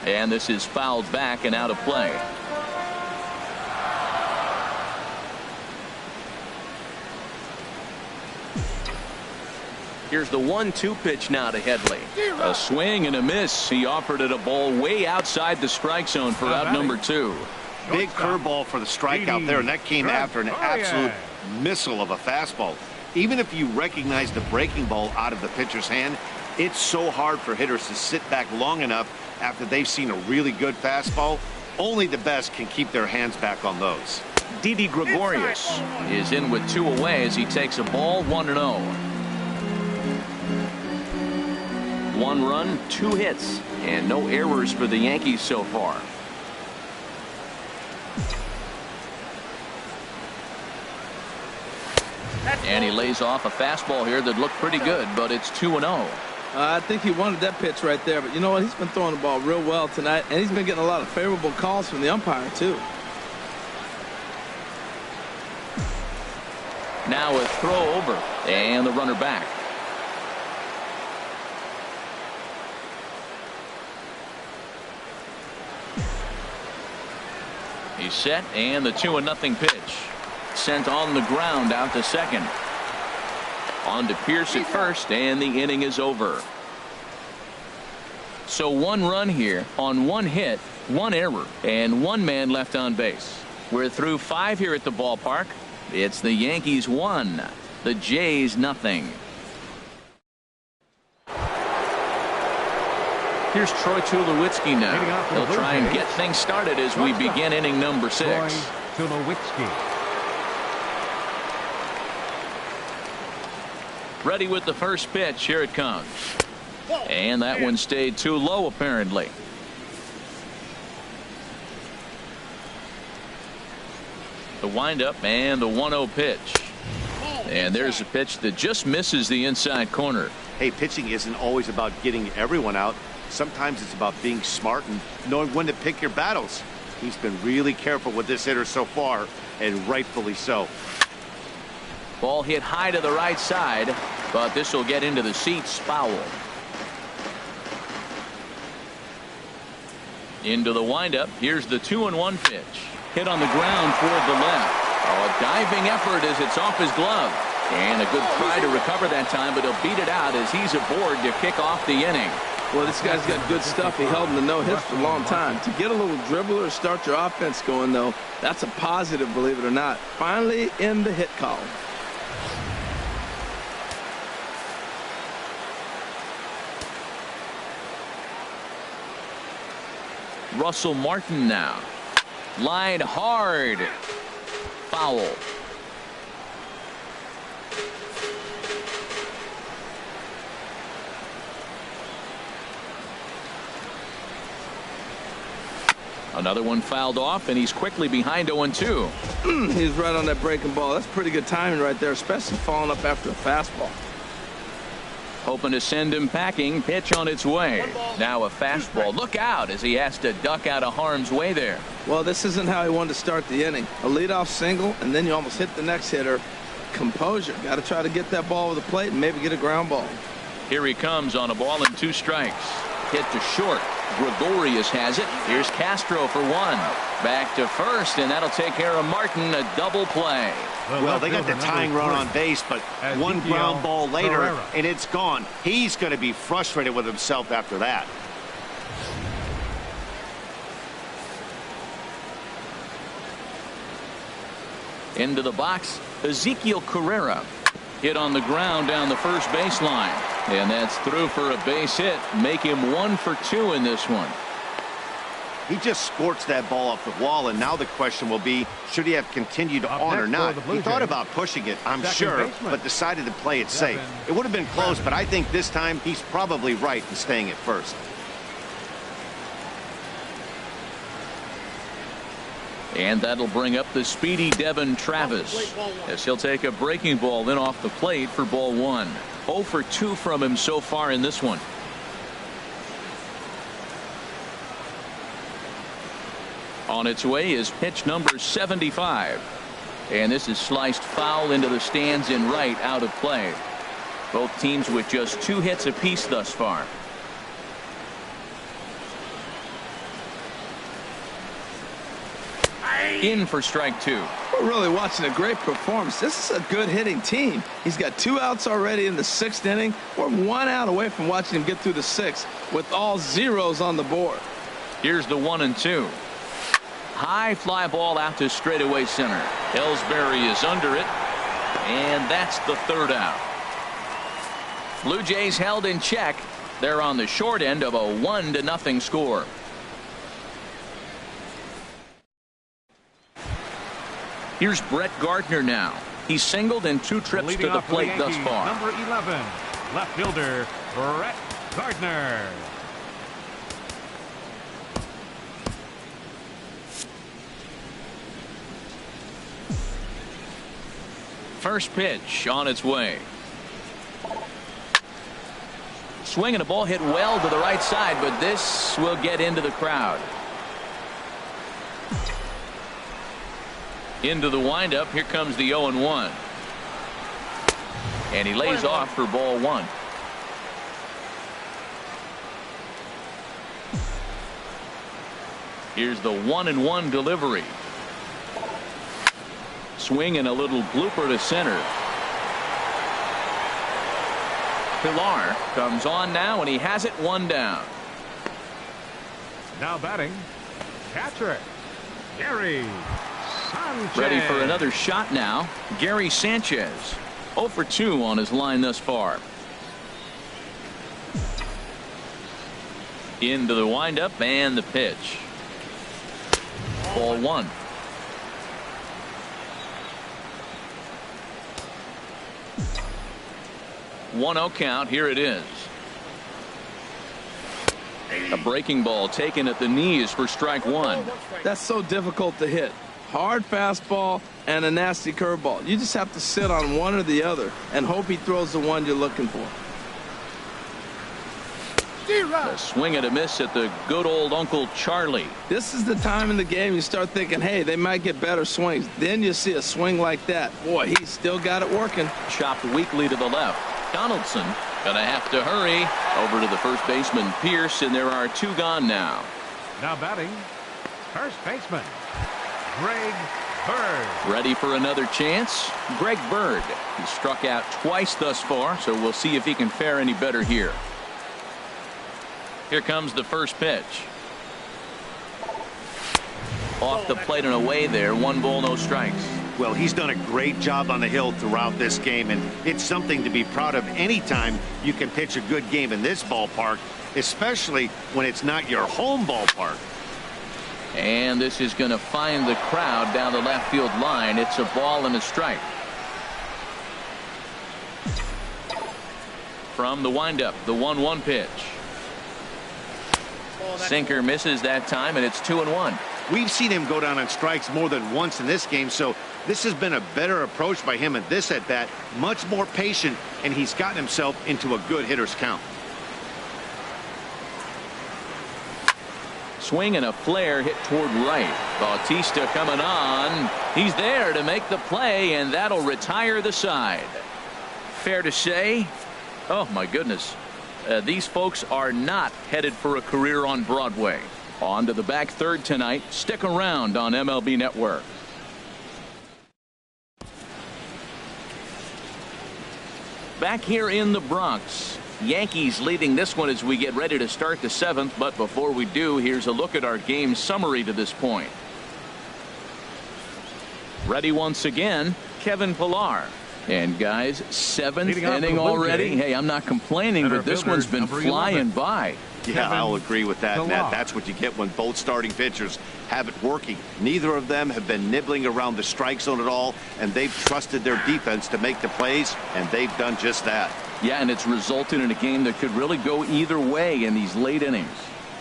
And this is fouled back and out of play. Here's the 1-2 pitch now to Headley. A swing and a miss. He offered it a ball way outside the strike zone for out number 2. Big curveball for the strikeout there, and that came after an absolute missile of a fastball. Even if you recognize the breaking ball out of the pitcher's hand, it's so hard for hitters to sit back long enough after they've seen a really good fastball. Only the best can keep their hands back on those. Didi Gregorius is in with 2 away as he takes a ball 1-0. 1 run, 2 hits, and no errors for the Yankees so far. And he lays off a fastball here that looked pretty good, but it's 2-0. I think he wanted that pitch right there, but you know what? He's been throwing the ball real well tonight, and he's been getting a lot of favorable calls from the umpire, too. Now a throw over, and the runner back. He's set, and the 2-0 pitch. Sent on the ground out to second. On to Pierce at first, and the inning is over. So 1 run here on 1 hit, 1 error, and 1 man left on base. We're through 5 here at the ballpark. It's the Yankees 1, the Jays nothing. Here's Troy Tulowitzki now. He'll try and get things started as we begin inning number 6. Troy Tulowitzki. Ready with the first pitch. Here it comes. And that one stayed too low, apparently. The windup and the 1-0 pitch. And there's a pitch that just misses the inside corner. Hey, pitching isn't always about getting everyone out. Sometimes it's about being smart and knowing when to pick your battles. He's been really careful with this hitter so far, and rightfully so. Ball hit high to the right side, but this will get into the seats. Foul. Into the windup. Here's the 2-1 pitch. Hit on the ground toward the left. Oh, a diving effort as it's off his glove. And a good try to recover that time, but he'll beat it out as he's aboard to kick off the inning. Well, this guy's got good stuff. He held him to no hits for a long time. To get a little dribbler to start your offense going, though, that's a positive, believe it or not. Finally in the hit column. Russell Martin now. Line hard. Foul. Another one fouled off, and he's quickly behind 0-2. He's right on that breaking ball. That's pretty good timing right there, especially falling up after a fastball. Hoping to send him packing. Pitch on its way. Now a fastball. Look out as he has to duck out of harm's way there. Well, this isn't how he wanted to start the inning. A leadoff single, and then you almost hit the next hitter. Composure. Got to try to get that ball over the plate and maybe get a ground ball. Here he comes on a ball and 2 strikes. Hit to short. Gregorius has it. Here's Castro for one. Back to first, and that'll take care of Martin. A double play. Well, they got the tying run on base, but one ground ball later, and it's gone. He's going to be frustrated with himself after that. Into the box, Ezekiel Carrera. Hit on the ground down the first baseline. And that's through for a base hit. Make him 1 for 2 in this one. He just scorched that ball off the wall, and now the question will be, should he have continued on or not? He thought about pushing it, I'm sure, but decided to play it safe. It would have been close, but I think this time he's probably right in staying at first. And that'll bring up the speedy Devin Travis, as he'll take a breaking ball in off the plate for ball 1. 0 for 2 from him so far in this one. On its way is pitch number 75. And this is sliced foul into the stands in right, out of play. Both teams with just 2 hits apiece thus far. In for strike 2. We're really watching a great performance. This is a good hitting team. He's got 2 outs already in the 6th inning. We're 1 out away from watching him get through the 6th with all zeros on the board. Here's the 1-2. High fly ball out to straightaway center. Ellsbury is under it, and that's the 3rd out. Blue Jays held in check. They're on the short end of a 1-0 score. Here's Brett Gardner now. He's singled in 2 trips to the plate thus far. Number 11, left fielder Brett Gardner. First pitch on its way. Swing and a ball hit well to the right side, but this will get into the crowd. Into the windup. Here comes the 0-1. And he lays off for ball 1. Here's the 1-1 delivery. Swing and a little blooper to center. Pilar comes on now, and he has it 1 down. Now batting, catcher Gary Sanchez. Ready for another shot now. Gary Sanchez, 0 for 2 on his line thus far. Into the windup and the pitch. Ball 1. 1-0 count. Here it is. A breaking ball taken at the knees for strike 1. That's so difficult to hit. Hard fastball and a nasty curveball. You just have to sit on one or the other and hope he throws the one you're looking for. A swing and a miss at the good old Uncle Charlie. This is the time in the game you start thinking, hey, they might get better swings. Then you see a swing like that. Boy, he's still got it working. Chopped weakly to the left. Donaldson gonna have to hurry over to the first baseman Pierce, and there are 2 gone now. Now batting, first baseman Greg Bird. Ready for another chance. Greg Bird. He struck out twice thus far, so we'll see if he can fare any better here. Here comes the first pitch. Off the plate and away there. 1 ball, no strikes. Well, he's done a great job on the hill throughout this game, and it's something to be proud of anytime you can pitch a good game in this ballpark, especially when it's not your home ballpark. And this is going to find the crowd down the left field line. It's a ball and a strike. From the windup, the 1-1 pitch. Sinker misses that time, and it's 2-1. We've seen him go down on strikes more than once in this game, so this has been a better approach by him at this at-bat. Much more patient, and he's gotten himself into a good hitter's count. Swing and a flare hit toward right. Bautista coming on. He's there to make the play, and that'll retire the side. Fair to say, oh my goodness, these folks are not headed for a career on Broadway. On to the back third tonight. Stick around on MLB Network. Back here in the Bronx, Yankees leading this one as we get ready to start the seventh. But before we do, here's a look at our game summary to this point. Ready once again, Kevin Pillar. And guys, seventh inning already. Hey, I'm not complaining, but this one's been flying by. Yeah, I'll agree with that, Matt. That's what you get when both starting pitchers have it working. Neither of them have been nibbling around the strike zone at all, and they've trusted their defense to make the plays, and they've done just that. Yeah, and it's resulted in a game that could really go either way in these late innings.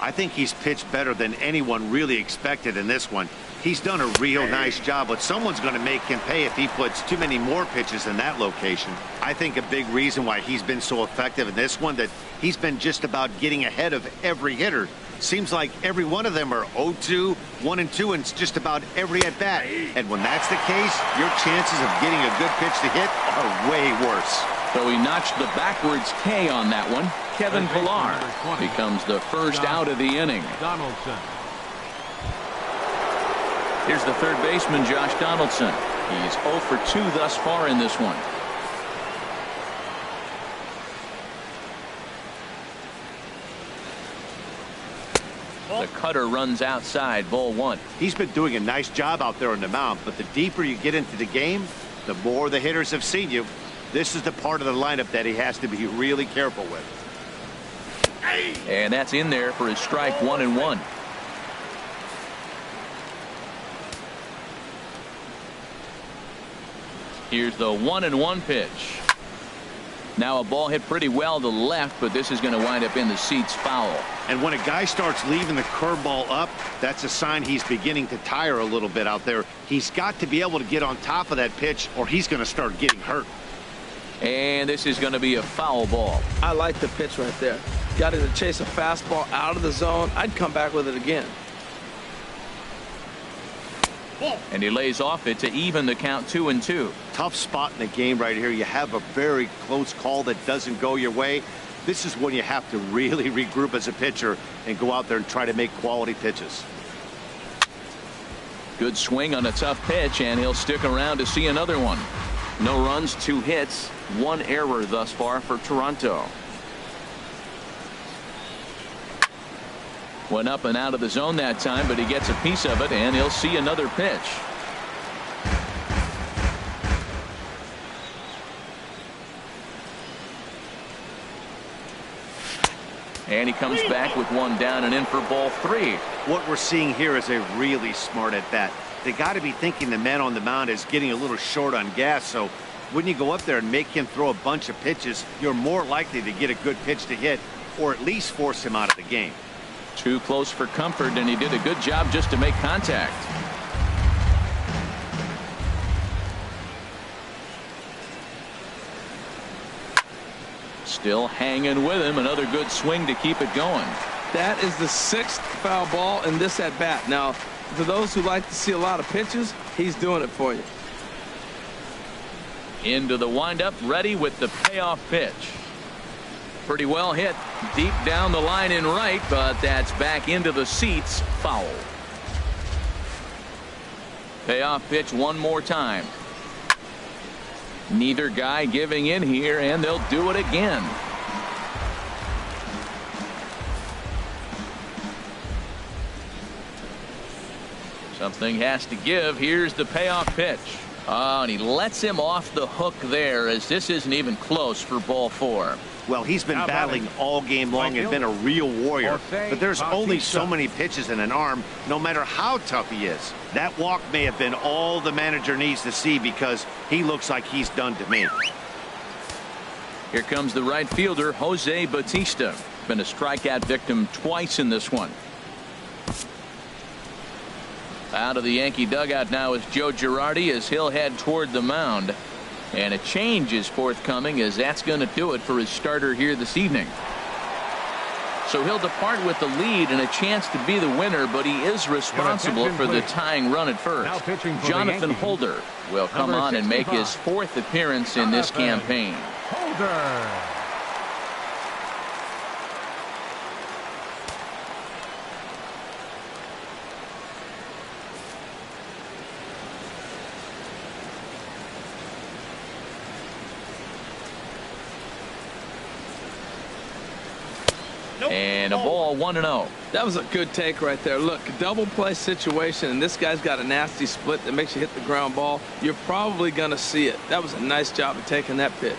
I think he's pitched better than anyone really expected in this one. He's done a real nice job, but someone's going to make him pay if he puts too many more pitches in that location. I think a big reason why he's been so effective in this one, that he's been just about getting ahead of every hitter. Seems like every one of them are 0-2, 1-2, and just about every at bat. And when that's the case, your chances of getting a good pitch to hit are way worse. So he notched the backwards K on that one. Kevin Pillar becomes the first out of the inning. Donaldson. Here's the third baseman, Josh Donaldson. He's 0 for 2 thus far in this one. The cutter runs outside, ball 1. He's been doing a nice job out there on the mound, but the deeper you get into the game, the more the hitters have seen you. This is the part of the lineup that he has to be really careful with. And that's in there for his strike 1-1. Here's the 1-1 pitch. Now a ball hit pretty well to left, but this is going to wind up in the seats foul. And when a guy starts leaving the curveball up, that's a sign he's beginning to tire a little bit out there. He's got to be able to get on top of that pitch, or he's going to start getting hurt. And this is going to be a foul ball. I like the pitch right there. Got him to chase a fastball out of the zone. I'd come back with it again. And he lays off it to even the count 2-2. Tough spot in the game right here. You have a very close call that doesn't go your way. This is when you have to really regroup as a pitcher and go out there and try to make quality pitches. Good swing on a tough pitch, and he'll stick around to see another one. No runs, 2 hits, 1 error thus far for Toronto. Went up and out of the zone that time, but he gets a piece of it, and he'll see another pitch. And he comes back with one down and in for ball 3. What we're seeing here is a really smart at bat. They got to be thinking the man on the mound is getting a little short on gas, so when you go up there and make him throw a bunch of pitches, you're more likely to get a good pitch to hit, or at least force him out of the game. Too close for comfort, and he did a good job just to make contact. Still hanging with him. Another good swing to keep it going. That is the 6th foul ball in this at bat. Now, for those who like to see a lot of pitches, he's doing it for you. Into the windup, ready with the payoff pitch. Pretty well hit deep down the line in right, but that's back into the seats, foul. Payoff pitch one more time. Neither guy giving in here, and they'll do it again. Something has to give. Here's the payoff pitch. Oh, and he lets him off the hook there, as this isn't even close for ball 4. Well, he's been battling all game long and been a real warrior. But there's only so many pitches in an arm, no matter how tough he is. That walk may have been all the manager needs to see, because he looks like he's done to me. Here comes the right fielder, Jose Bautista. Been a strikeout victim twice in this one. Out of the Yankee dugout now is Joe Girardi, as he'll head toward the mound. And a change is forthcoming, as that's going to do it for his starter here this evening. So he'll depart with the lead and a chance to be the winner, but he is responsible for the tying run at first. Jonathan Holder will come on and make his 4th appearance in this campaign. Holder. And a ball, 1-0. That was a good take right there. Look, double play situation, and this guy's got a nasty split that makes you hit the ground ball. You're probably going to see it. That was a nice job of taking that pitch.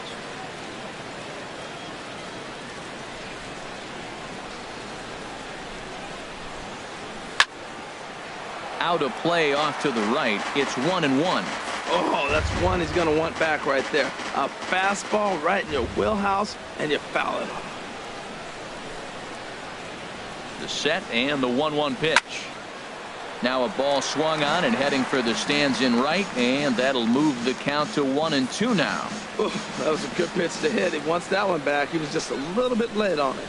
Out of play off to the right. It's 1-1. Oh, that's one he's going to want back right there. A fastball right in your wheelhouse, and you foul it off. The set and the 1-1 pitch. Now a ball swung on and heading for the stands in right, and that'll move the count to 1-2 now. Ooh, that was a good pitch to hit. He wants that one back. He was just a little bit late on it.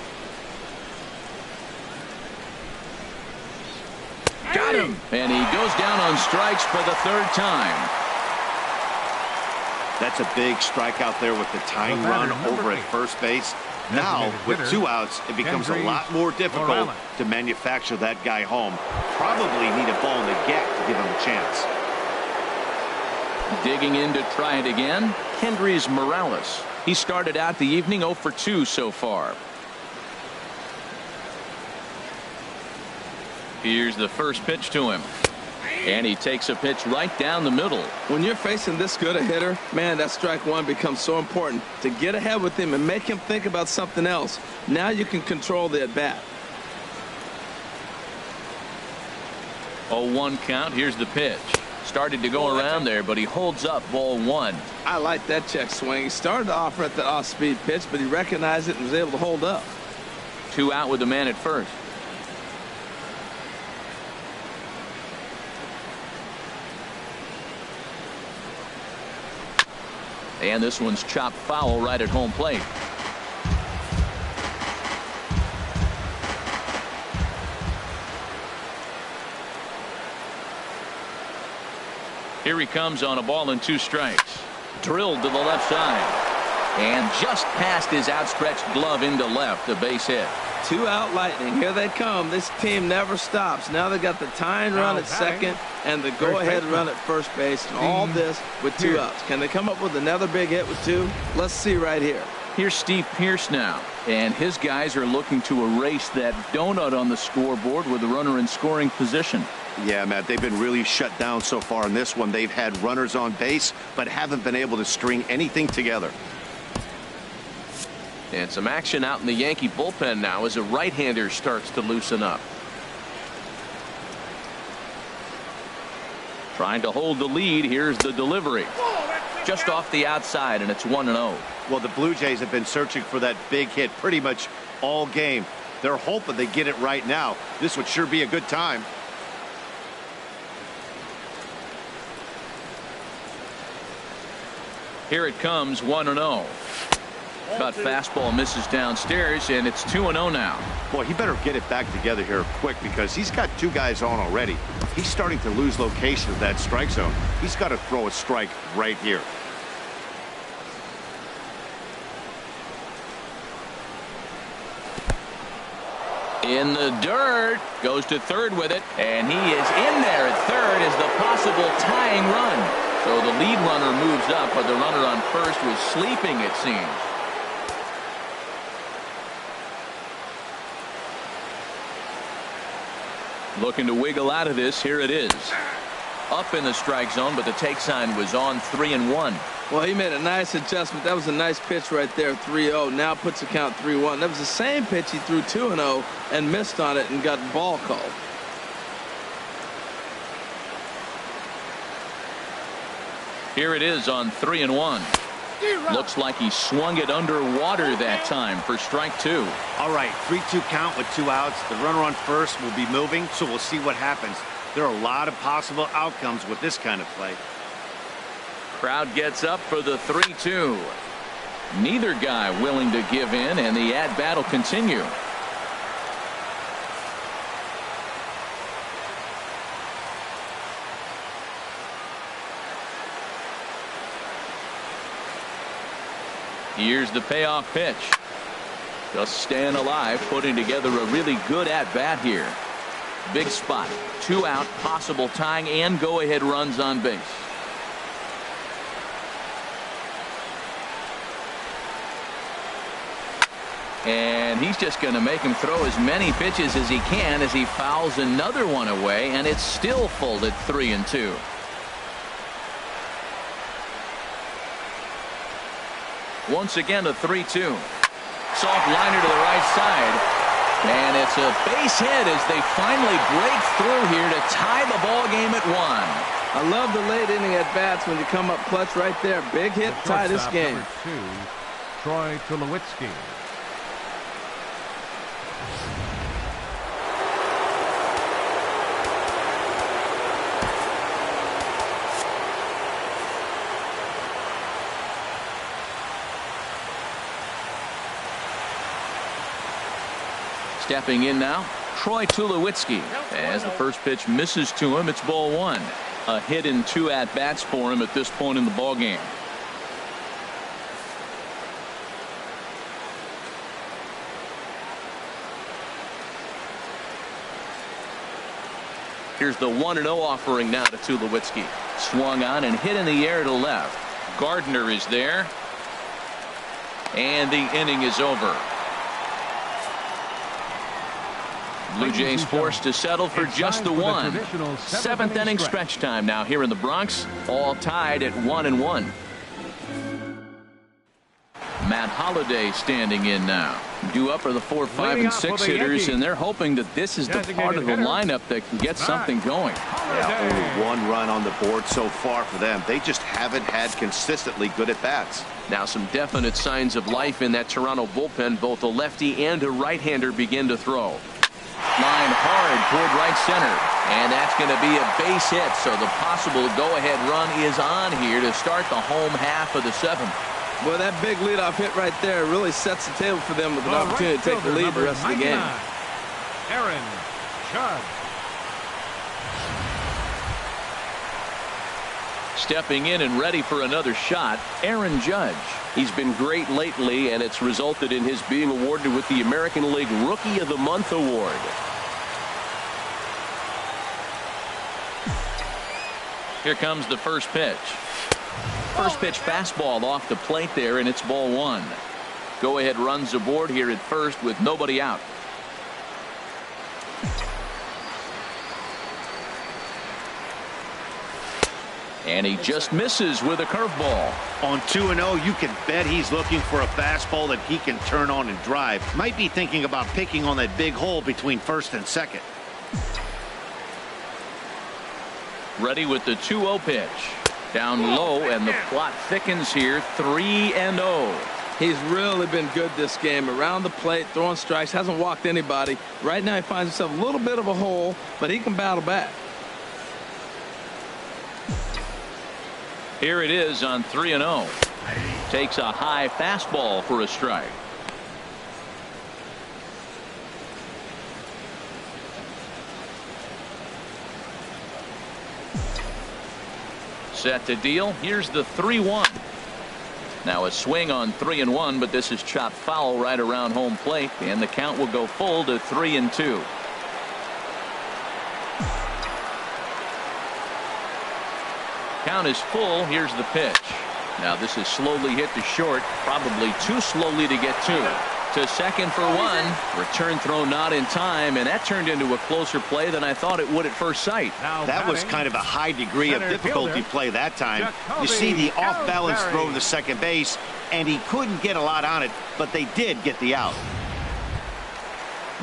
Got him. And he goes down on strikes for the third time. That's a big strikeout there with the tying run over at first base. Now, with 2 outs, it becomes a lot more difficult to manufacture that guy home. Probably need a ball in the gap to give him a chance. Digging in to try it again, Kendrys Morales. He started out the evening 0 for 2 so far. Here's the first pitch to him. And he takes a pitch right down the middle. When you're facing this good a hitter, man, that strike one becomes so important to get ahead with him and make him think about something else. Now you can control the at-bat. 0-1 count. Here's the pitch. Started to go around there, but he holds up ball 1. I like that check swing. He started off at the off-speed pitch, but he recognized it and was able to hold up. 2 out with the man at first. And this one's chopped foul right at home plate. Here he comes on a ball and 2 strikes. Drilled to the left side. And just past his outstretched glove into left, a base hit. 2 out Lightning. Here they come. This team never stops. Now they got the tying run at second and the go-ahead run at first base. And all this with 2 outs. Can they come up with another big hit with 2? Let's see right here. Here's Steve Pearce now. And his guys are looking to erase that donut on the scoreboard with a runner in scoring position. Yeah, Matt, they've been really shut down so far in this one. They've had runners on base, but haven't been able to string anything together. And some action out in the Yankee bullpen now as a right-hander starts to loosen up. Trying to hold the lead. Here's the delivery. Just off the outside, and it's 1-0. Well, the Blue Jays have been searching for that big hit pretty much all game. They're hoping they get it right now. This would sure be a good time. Here it comes, 1-0. Cut fastball misses downstairs, and it's 2-0 now. Boy, he better get it back together here quick because he's got 2 guys on already. He's starting to lose location of that strike zone. He's got to throw a strike right here. In the dirt, goes to third with it, and he is in there at third as the possible tying run. So the lead runner moves up, but the runner on first was sleeping, it seems. Looking to wiggle out of this. Here it is. Up in the strike zone, but the take sign was on 3-1. Well, he made a nice adjustment. That was a nice pitch right there, 3-0. Now puts the count 3-1. That was the same pitch he threw 2-0 and missed on it and got ball called. Here it is on 3-1. Looks like he swung it underwater that time for strike 2. All right, 3-2 count with 2 outs. The runner on first will be moving, so we'll see what happens. There are a lot of possible outcomes with this kind of play. Crowd gets up for the 3-2. Neither guy willing to give in, and the at-bat will continue. Here's the payoff pitch. Just staying alive, putting together a really good at-bat here. Big spot. 2 out, possible tying and go-ahead runs on base. And he's just going to make him throw as many pitches as he can as he fouls another one away, and it's still full at 3-2. Once again a 3-2. Soft liner to the right side. And it's a base hit as they finally break through here to tie the ball game at 1. I love the late inning at bats when you come up clutch right there. Big hit, tie this game. Number 2, Troy Tulowitzki. Stepping in now, Troy Tulowitzki. As the first pitch misses to him, it's ball 1. A hit in 2 at-bats for him at this point in the ball game. Here's the 1-0 offering now to Tulowitzki. Swung on and hit in the air to left. Gardner is there. And the inning is over. Blue Jays forced to settle for just the 1. 7th inning stretch time now here in the Bronx. All tied at 1-1. Matt Holliday standing in now. Due up are the 4, 5, and 6 hitters, and they're hoping that this is the part of the lineup that can get something going. Yeah, only 1 run on the board so far for them. They just haven't had consistently good at-bats. Now some definite signs of life in that Toronto bullpen. Both a lefty and a right-hander begin to throw. Line hard toward right center, and that's going to be a base hit, so the possible go-ahead run is on here to start the home half of the 7th. Well, that big leadoff hit right there really sets the table for them with an opportunity to take the lead the rest of the game. Aaron Judge. Stepping in and ready for another shot, Aaron Judge. He's been great lately, and it's resulted in his being awarded with the American League Rookie of the Month award. Here comes the first pitch. First pitch fastball off the plate there, and it's ball 1. Go ahead runs aboard here at first with nobody out. And he just misses with a curveball. On 2-0, you can bet he's looking for a fastball that he can turn on and drive. Might be thinking about picking on that big hole between first and second. Ready with the 2-0 pitch. Down low, and the plot thickens here. 3-0. He's really been good this game. Around the plate, throwing strikes, hasn't walked anybody. Right now he finds himself a little bit of a hole, but he can battle back. Here it is on 3-0. Takes a high fastball for a strike. Set to deal. Here's the 3-1. Now a swing on 3-1, but this is chopped foul right around home plate, and the count will go full to 3-2. Count is full. Here's the pitch. Now this is slowly hit to short, probably too slowly to get to second for 1. Return throw not in time, and that turned into a closer play than I thought it would at first sight. That was kind of a high degree of difficulty play that time. You see the off-balance throw to second base, and he couldn't get a lot on it, but they did get the out.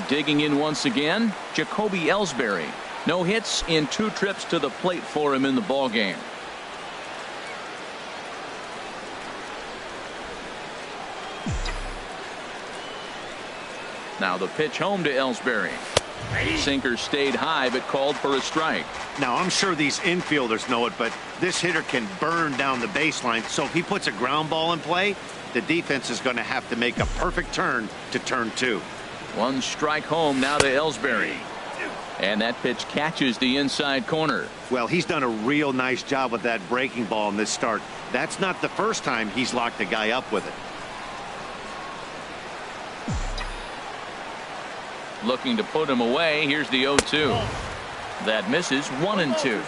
Digging in once again, Jacoby Ellsbury. No hits in 2 trips to the plate for him in the ball game. Now the pitch home to Ellsbury. Sinker stayed high but called for a strike. Now I'm sure these infielders know it, but this hitter can burn down the baseline, so if he puts a ground ball in play, the defense is going to have to make a perfect turn to turn 2. 1 strike home now to Ellsbury. And that pitch catches the inside corner. Well, he's done a real nice job with that breaking ball in this start. That's not the first time he's locked a guy up with it. Looking to put him away. Here's the 0-2. That misses. 1-2.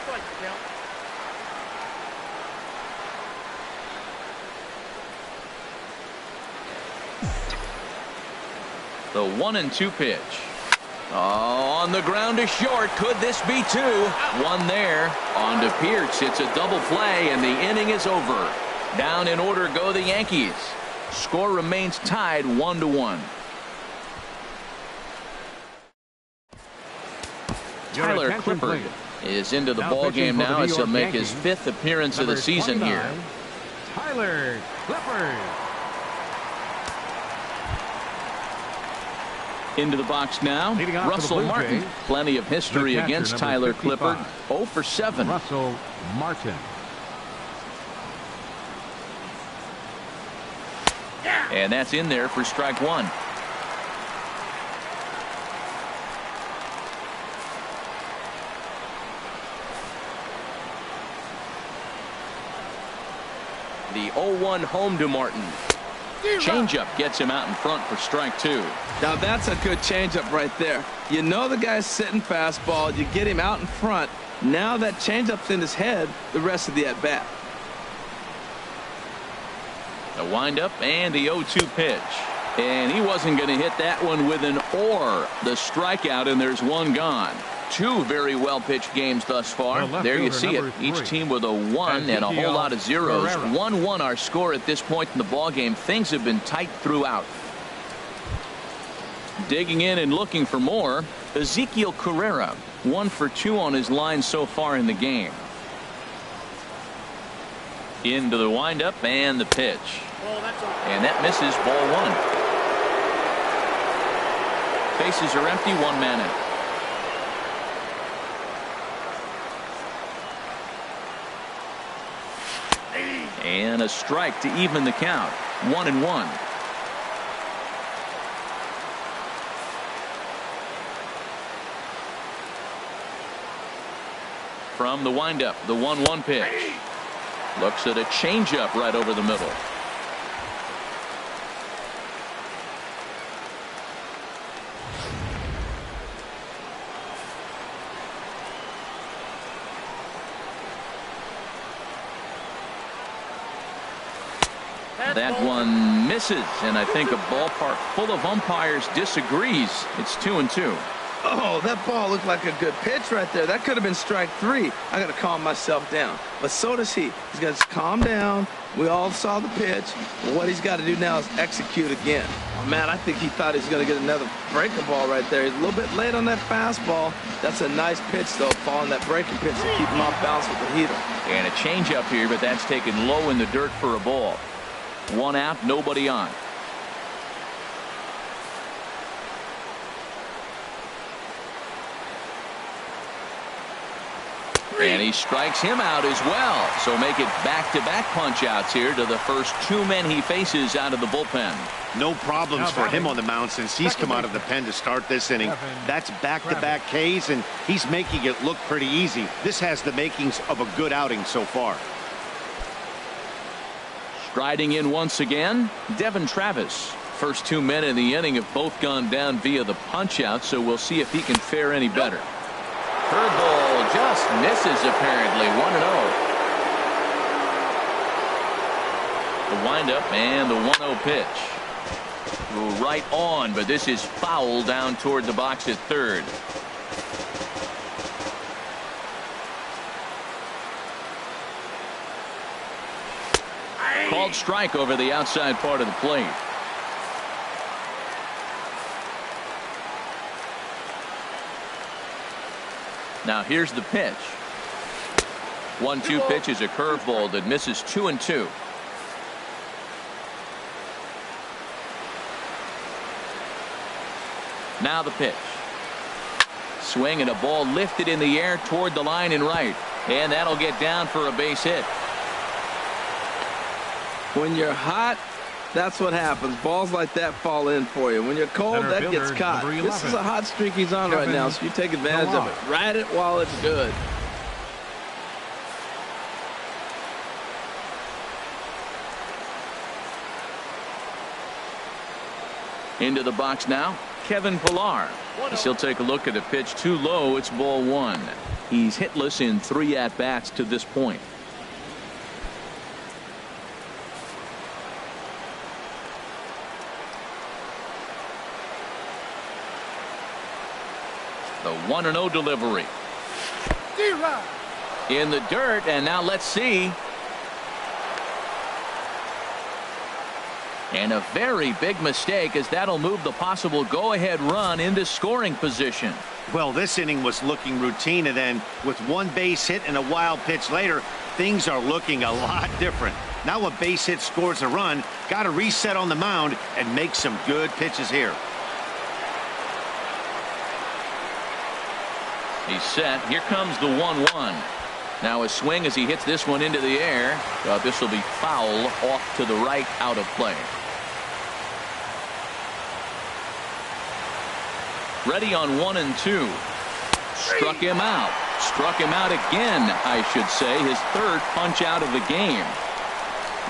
The 1-2 pitch. Oh, on the ground to short. Could this be two? One there. On to Pierce. It's a double play, and the inning is over. Down in order go the Yankees. Score remains tied 1-1. Tyler Clippard is into the ball game now as he'll make his 5th appearance of the season here. Tyler Clippard. Into the box now. Russell Martin. Plenty of history against Tyler Clippard. 0 for 7. Russell Martin. And that's in there for strike one. The 0-1 home to Martin. Changeup gets him out in front for strike two. Now that's a good changeup right there. You know the guy's sitting fastball. You get him out in front. Now that changeup's in his head the rest of the at-bat. The windup and the 0-2 pitch. And he wasn't going to hit that one with an or. The strikeout, and there's one gone. Two very well pitched games thus far. There you see it. Each team with a 1 and a whole lot of zeros. 1-1 our score at this point in the ball game. Things have been tight throughout. Digging in and looking for more. Ezekiel Carrera, 1 for 2 on his line so far in the game. Into the windup and the pitch. And that misses, ball 1. Bases are empty, 1 man out. And a strike to even the count. 1-1. From the windup, the 1-1 pitch. Looks at a changeup right over the middle. That one misses, and I think a ballpark full of umpires disagrees. It's 2-2. Oh, that ball looked like a good pitch right there. That could have been strike 3. I got to calm myself down. But so does he. He's got to calm down. We all saw the pitch. What he's got to do now is execute again. Oh, man, I think he thought he was going to get another breaking ball right there. He's a little bit late on that fastball. That's a nice pitch, though, following that breaking pitch to keep him off balance with the heater. And a changeup here, but that's taken low in the dirt for a ball. 1 out, nobody on. And he strikes him out as well. So make it back-to-back punch-outs here to the first 2 men he faces out of the bullpen. No problems for him on the mound since he's come out of the pen to start this inning. That's back-to-back Ks, and he's making it look pretty easy. This has the makings of a good outing so far. Striding in once again, Devin Travis. First 2 men in the inning have both gone down via the punch-out, so we'll see if he can fare any better. Curveball just misses apparently. 1-0. The windup and the 1-0 pitch. Right on, but this is foul down toward the box at third. Called strike over the outside part of the plate. Now here's the pitch. 1-2 pitch is a curveball that misses 2-2. Now the pitch. Swing and a ball lifted in the air toward the line and right. And that'll get down for a base hit. When you're hot, that's what happens. Balls like that fall in for you. When you're cold, that gets caught. This is a hot streak he's on right now, so you take advantage of it. Ride it while it's good. Into the box now, Kevin Pillar. As he'll take a look at a pitch too low. It's ball 1. He's hitless in 3 at-bats to this point. The 1-0 delivery. In the dirt, and now let's see. And a very big mistake, as that'll move the possible go-ahead run into scoring position. Well, this inning was looking routine, and then with one base hit and a wild pitch later, things are looking a lot different. Now a base hit scores a run, got to reset on the mound and make some good pitches here. He's set. Here comes the 1-1. Now a swing as he hits this one into the air. This will be foul, off to the right, out of play. Ready on 1-2. Struck him out. Struck him out again, I should say. His third punch out of the game.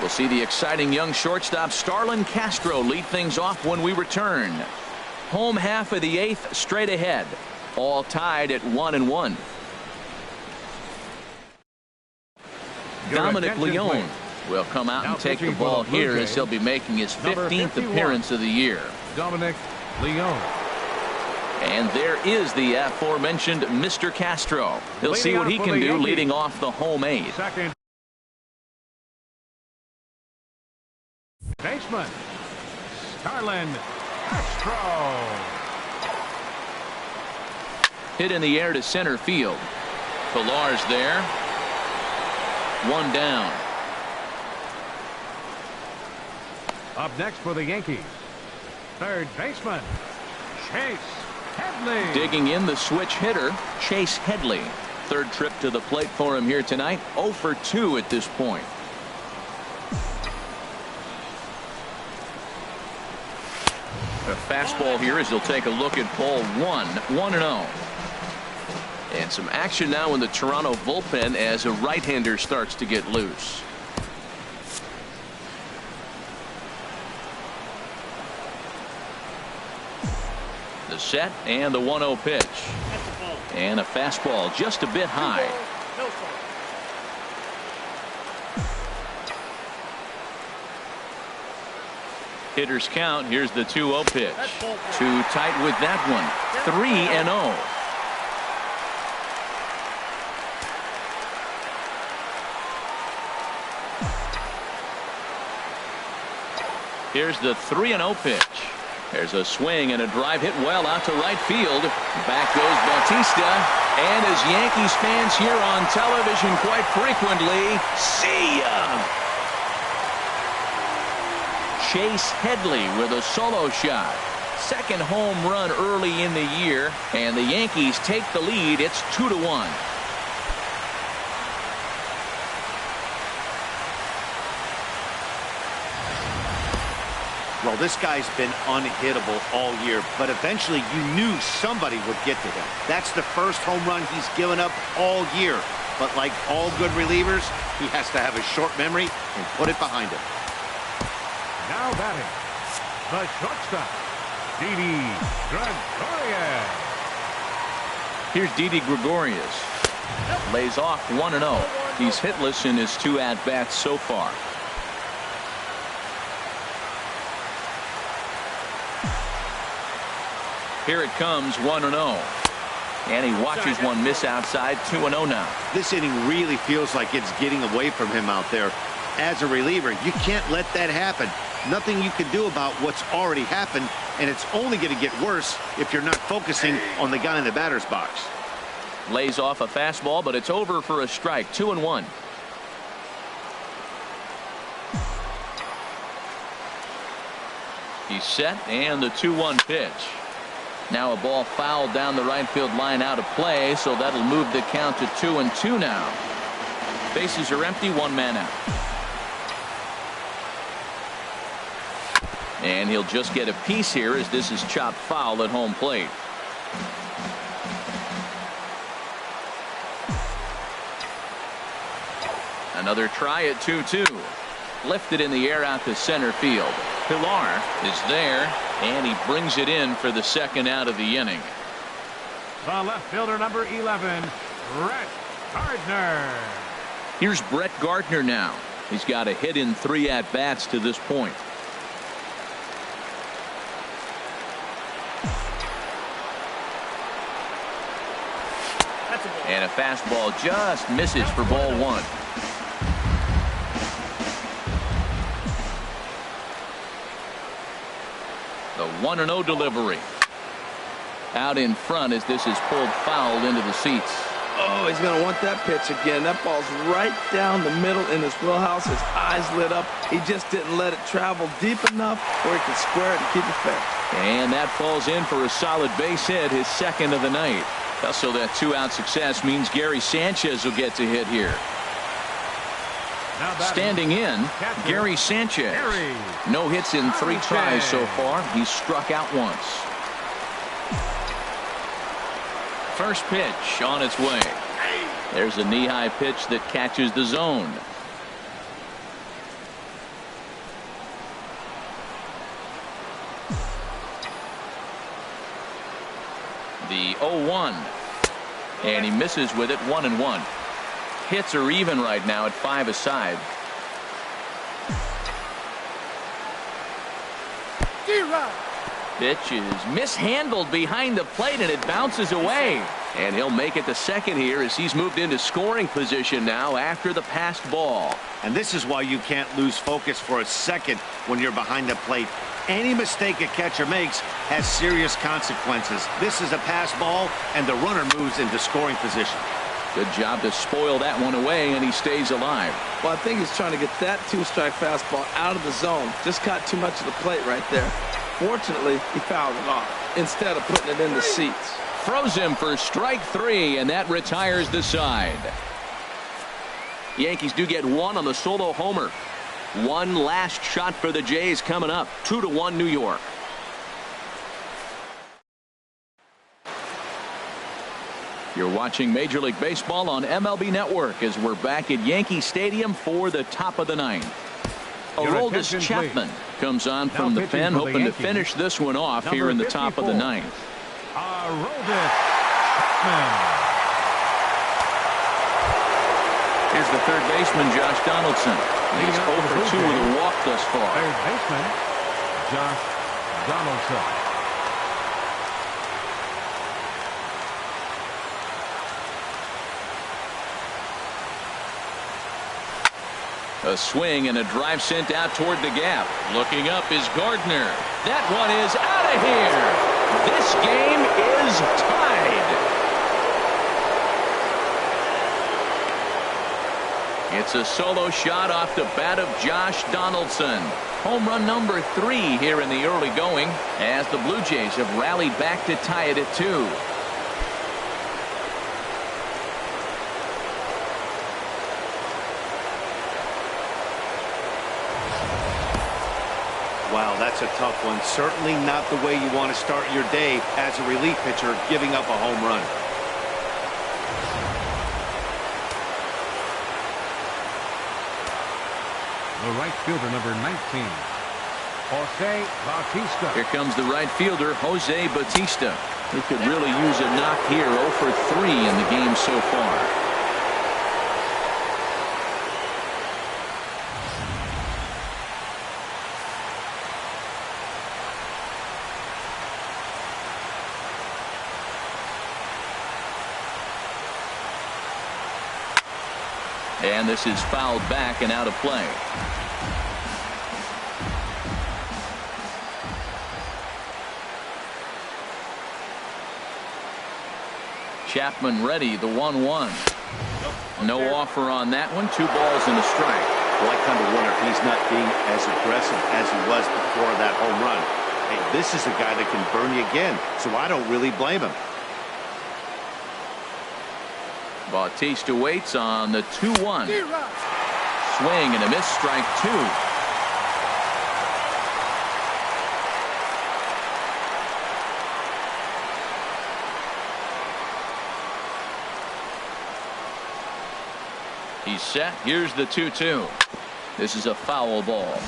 We'll see the exciting young shortstop Starlin Castro lead things off when we return. Home half of the 8th straight ahead. All tied at 1-1. Dominic Leone will come out and take the ball here as he'll be making his 15th appearance of the year. Dominic Leone. And there is the aforementioned Mr. Castro. He'll see what he can do leading off the home 8th. Second baseman Starlin Castro. Hit in the air to center field. Pilar's there. One down. Up next for the Yankees, third baseman Chase Headley. Digging in, the switch hitter Chase Headley. Third trip to the plate for him here tonight. 0 for 2 at this point. A fastball here as he'll take a look at ball 1. 1-0. And some action now in the Toronto bullpen as a right-hander starts to get loose. The set and the 1-0 pitch. And a fastball just a bit high. Hitters count. Here's the 2-0 pitch. Too tight with that one. 3-0. Here's the 3-0 pitch. There's a swing and a drive hit well out to right field. Back goes Bautista. And as Yankees fans here on television quite frequently, see ya! Chase Headley with a solo shot. Second home run early in the year, and the Yankees take the lead. It's 2-1. Well, this guy's been unhittable all year, but eventually you knew somebody would get to him. That's the first home run he's given up all year. But like all good relievers, he has to have a short memory and put it behind him. Now batting, the shortstop, Didi Gregorius. Here's Didi Gregorius. Lays off 1-0. He's hitless in his 2 at-bats so far. Here it comes, 1-0. And he watches one miss outside. 2-0 now. This inning really feels like it's getting away from him out there. As a reliever, you can't let that happen. Nothing you can do about what's already happened, and it's only going to get worse if you're not focusing on the guy in the batter's box. Lays off a fastball, but it's over for a strike. 2-1. He's set, and the 2-1 pitch. Now a ball fouled down the right field line, out of play, so that'll move the count to 2-2 now. Bases are empty, 1 man out. And he'll just get a piece here as this is chopped foul at home plate. Another try at 2-2. Lifted in the air out to center field. Pilar is there, and he brings it in for the second out of the inning. The left fielder, number 11, Brett Gardner. Here's Brett Gardner now. He's got a hit in 3 at-bats to this point. And a fastball just misses for ball one. The 1-0 delivery. Out in front as this is pulled foul into the seats. Oh, he's going to want that pitch again. That ball's right down the middle in his wheelhouse. His eyes lit up. He just didn't let it travel deep enough where he could square it and keep it fair. And that falls in for a solid base hit, his second of the night. Also, that 2-out success means Gary Sanchez will get to hit here. Standing in, Gary Sanchez. No hits in 3 tries so far. He's struck out once. First pitch on its way. There's a knee-high pitch that catches the zone. The 0-1. And he misses with it, 1-1. Hits are even right now at 5 aside. Pitch is mishandled behind the plate and it bounces away. And he'll make it to second here as he's moved into scoring position now after the passed ball. And this is why you can't lose focus for a second when you're behind the plate. Any mistake a catcher makes has serious consequences. This is a pass ball and the runner moves into scoring position. Good job to spoil that one away, and he stays alive. Well, I think he's trying to get that 2-strike fastball out of the zone. Just caught too much of the plate right there. Fortunately, he fouled it off instead of putting it in the seats. Throws him for strike 3, and that retires the side. Yankees do get one on the solo homer. One last shot for the Jays coming up. 2-1 New York. You're watching Major League Baseball on MLB Network as we're back at Yankee Stadium for the top of the ninth. Aroldis Chapman comes on from the pen, hoping to finish this one off here in the top of the ninth. Aroldis Chapman. Here's the third baseman, Josh Donaldson. He's 0 for 2 with a walk thus far. Third baseman, Josh Donaldson. A swing and a drive sent out toward the gap. Looking up is Gardner. That one is out of here. This game is tied. It's a solo shot off the bat of Josh Donaldson. Home run number 3 here in the early going as the Blue Jays have rallied back to tie it at 2. Wow, that's a tough one. Certainly not the way you want to start your day as a relief pitcher, giving up a home run. The right fielder, number 19, Jose Bautista. Here comes the right fielder, Jose Bautista. He could really use a knock here. 0 for 3 in the game so far. And this is fouled back and out of play. Chapman ready, the 1-1. No offer on that one. 2 balls and a strike. Well, I kind of wonder if he's not being as aggressive as he was before that home run. Hey, this is a guy that can burn you again, so I don't really blame him. Bautista waits on the 2-1. Swing and a miss, strike 2. He's set. Here's the 2-2. This is a foul ball.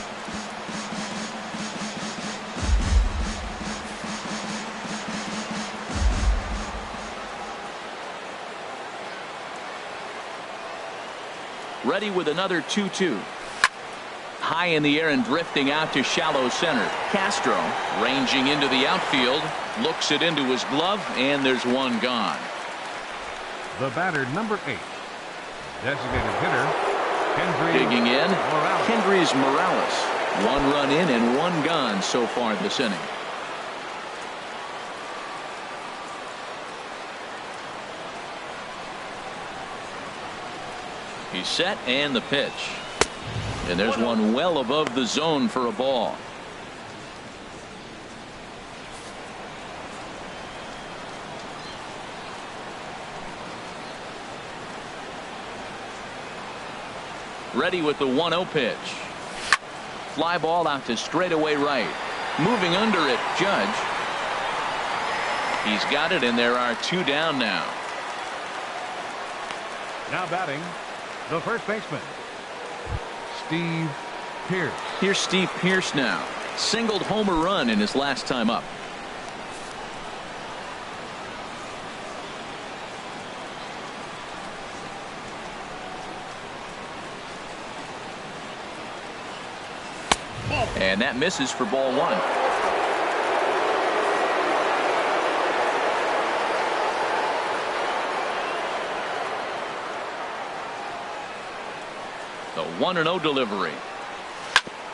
Ready with another 2-2. High in the air and drifting out to shallow center. Castro ranging into the outfield. Looks it into his glove, and there's one gone. The batter, number 8. Designated hitter, Kendrys Digging in, Morales. Kendrys Morales. 1 run in and 1 gone so far this inning. He's set and the pitch. And there's one well above the zone for a ball. Ready with the 1-0 pitch. Fly ball out to straightaway right. Moving under it, Judge. He's got it, and there are 2 down now. Now batting, the first baseman, Steve Pearce. Here's Steve Pearce now. Singled homer run in his last time up. And that misses for ball 1. The 1-0 delivery.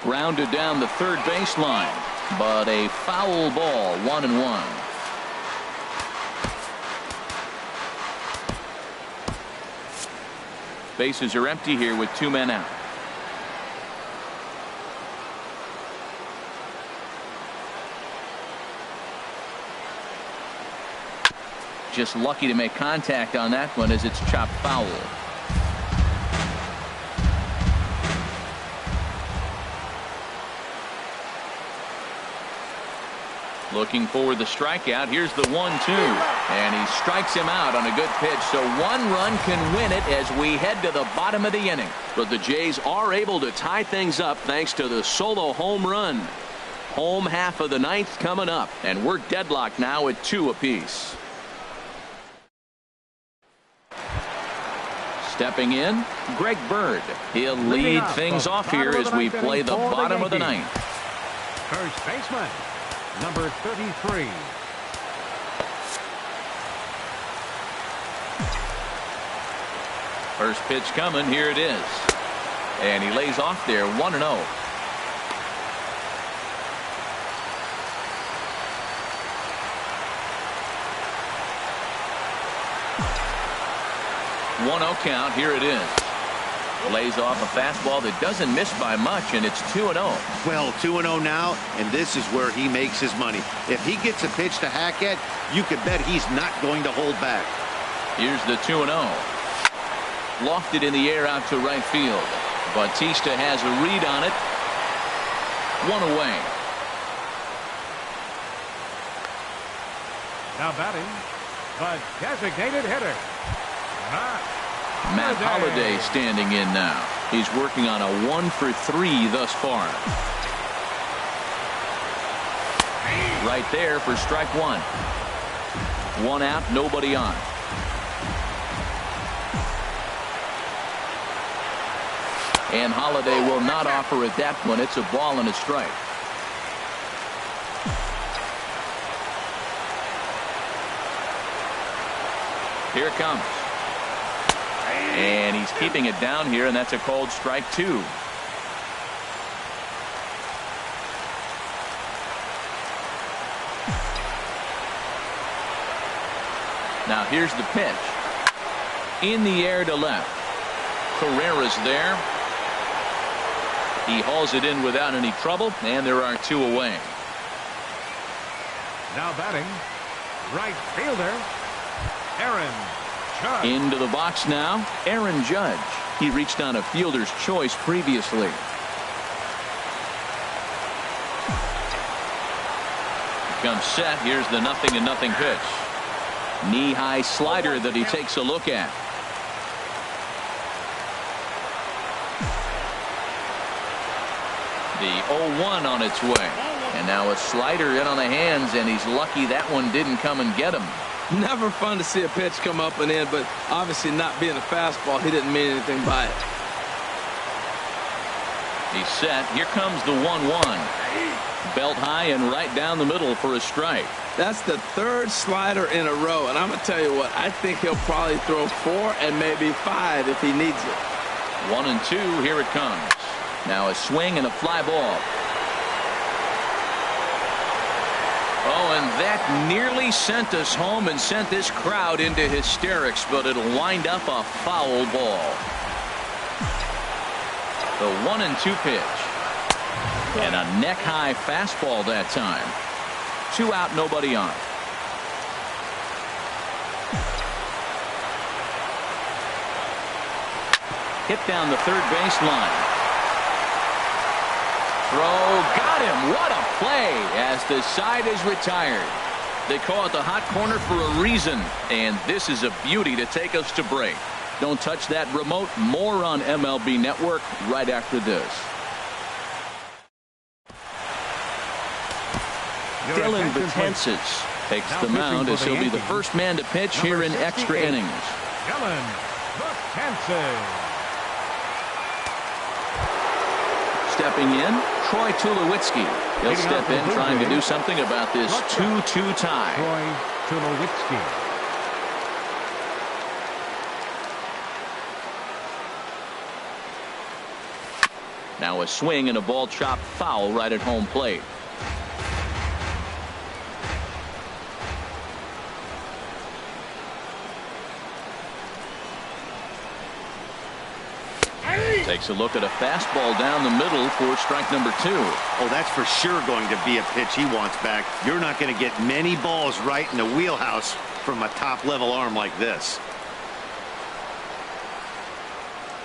Grounded down the third baseline, but a foul ball, 1-1. Bases are empty here with 2 men out. Just lucky to make contact on that one as it's chopped foul. Looking for the strikeout. Here's the 1-2. And he strikes him out on a good pitch. So 1 run can win it as we head to the bottom of the inning. But the Jays are able to tie things up thanks to the solo home run. Home half of the 9th coming up. And we're deadlocked now at 2 apiece. Stepping in, Greg Bird. He'll lead things off here as we play the bottom of the 9th. First baseman, number 33. First pitch coming. Here it is. And he lays off there, 1-0. Count. Here it is. Lays off a fastball that doesn't miss by much, and it's 2-0. Well, 2-0 now, and this is where he makes his money. If he gets a pitch to hack at, you can bet he's not going to hold back. Here's the 2-0. Lofted in the air out to right field. Bautista has a read on it. 1 away. Now batting, the designated hitter, Matt Holliday standing in now. He's working on a 1 for 3 thus far. Right there for strike 1. 1 out, nobody on. And Holliday will not offer at that one. It's a ball and a strike. Here it comes. And he's keeping it down here, and that's a called strike 2. Now here's the pitch. In the air to left. Carrera's there. He hauls it in without any trouble, and there are 2 away. Now batting, right fielder, Aaron Judge. Into the box now, Aaron Judge. He reached on a fielder's choice previously. Comes set. Here's the 0-0 pitch. Knee-high slider that he takes a look at. The 0-1 on its way. And now a slider in on the hands, and he's lucky that one didn't come and get him. Never fun to see a pitch come up and in, but obviously not being a fastball, he didn't mean anything by it. He's set. Here comes the 1-1. Belt high and right down the middle for a strike. That's the third slider in a row, and I'm going to tell you what, I think he'll probably throw 4 and maybe 5 if he needs it. 1-2, here it comes. Now a swing and a fly ball. Oh, and that nearly sent us home and sent this crowd into hysterics, but it'll wind up a foul ball. The 1-2 pitch. And a neck-high fastball that time. 2 out, nobody on. Hit down the third base line. Throw, got him. What a play as the side is retired. They call it the hot corner for a reason, and this is a beauty to take us to break. Don't touch that remote. More on MLB Network right after this. Dylan Betances takes the mound as he'll be the first man to pitch here in extra innings. Dylan Betances. Stepping in, Troy Tulowitzki. He'll step in trying to do something about this 2-2 tie. Troy Tulowitzki. Now a swing and a ball chopped foul right at home plate. Takes a look at a fastball down the middle for strike number 2. Oh, that's for sure going to be a pitch he wants back. You're not going to get many balls right in the wheelhouse from a top-level arm like this.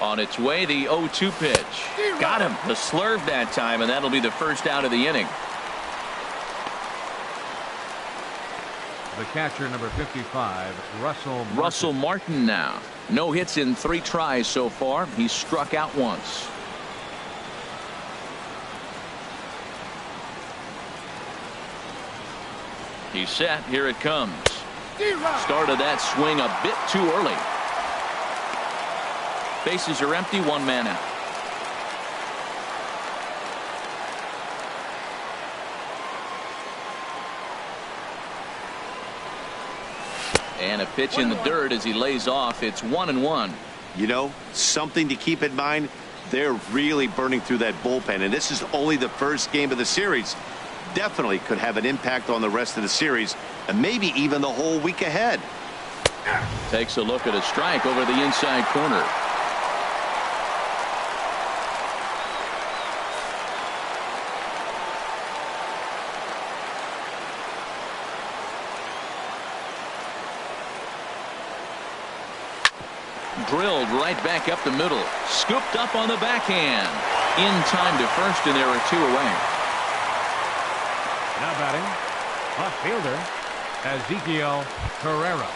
On its way, the 0-2 pitch. Got him. The slurve that time, and that'll be the first out of the inning. The catcher, number 55, Russell Martin now. No hits in 3 tries so far. He's struck out once. He's set. Here it comes. Started that swing a bit too early. Bases are empty. 1 man out. And a pitch in the dirt as he lays off. It's 1-1. You know, something to keep in mind. They're really burning through that bullpen, and this is only the first game of the series. Definitely could have an impact on the rest of the series and maybe even the whole week ahead. Takes a look at a strike over the inside corner. Drilled right back up the middle. Scooped up on the backhand. In time to first, and there are 2 away. Now batting, left fielder, Ezekiel Carrera.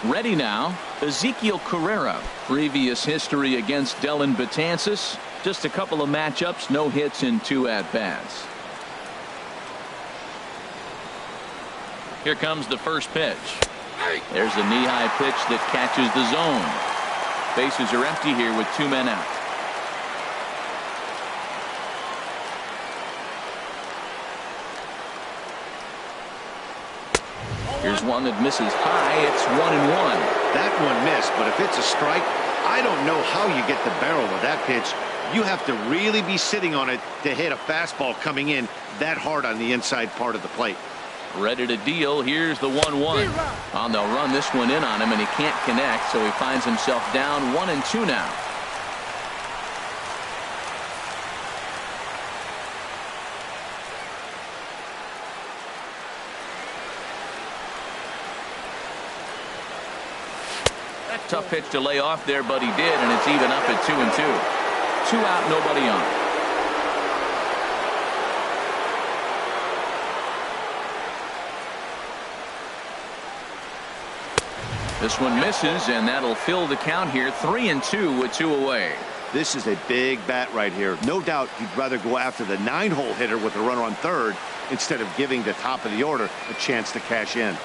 Ready now, Ezekiel Carrera. Previous history against Dylan Betances. Just a couple of matchups, no hits in 2 at-bats. Here comes the first pitch. There's a knee-high pitch that catches the zone. Bases are empty here with 2 men out. Here's one that misses high. It's 1-1. That one missed, but if it's a strike, I don't know how you get the barrel with that pitch. You have to really be sitting on it to hit a fastball coming in that hard on the inside part of the plate. Ready to deal. Here's the 1-1. Oh, they'll run this one in on him, and he can't connect, so he finds himself down 1-2 now. Tough pitch to lay off there, but he did, and it's even up at 2-2. 2 out, nobody on. This one misses, and that'll fill the count here. 3-2 with 2 away. This is a big bat right here. No doubt you'd rather go after the 9-hole hitter with a runner on third instead of giving the top of the order a chance to cash in.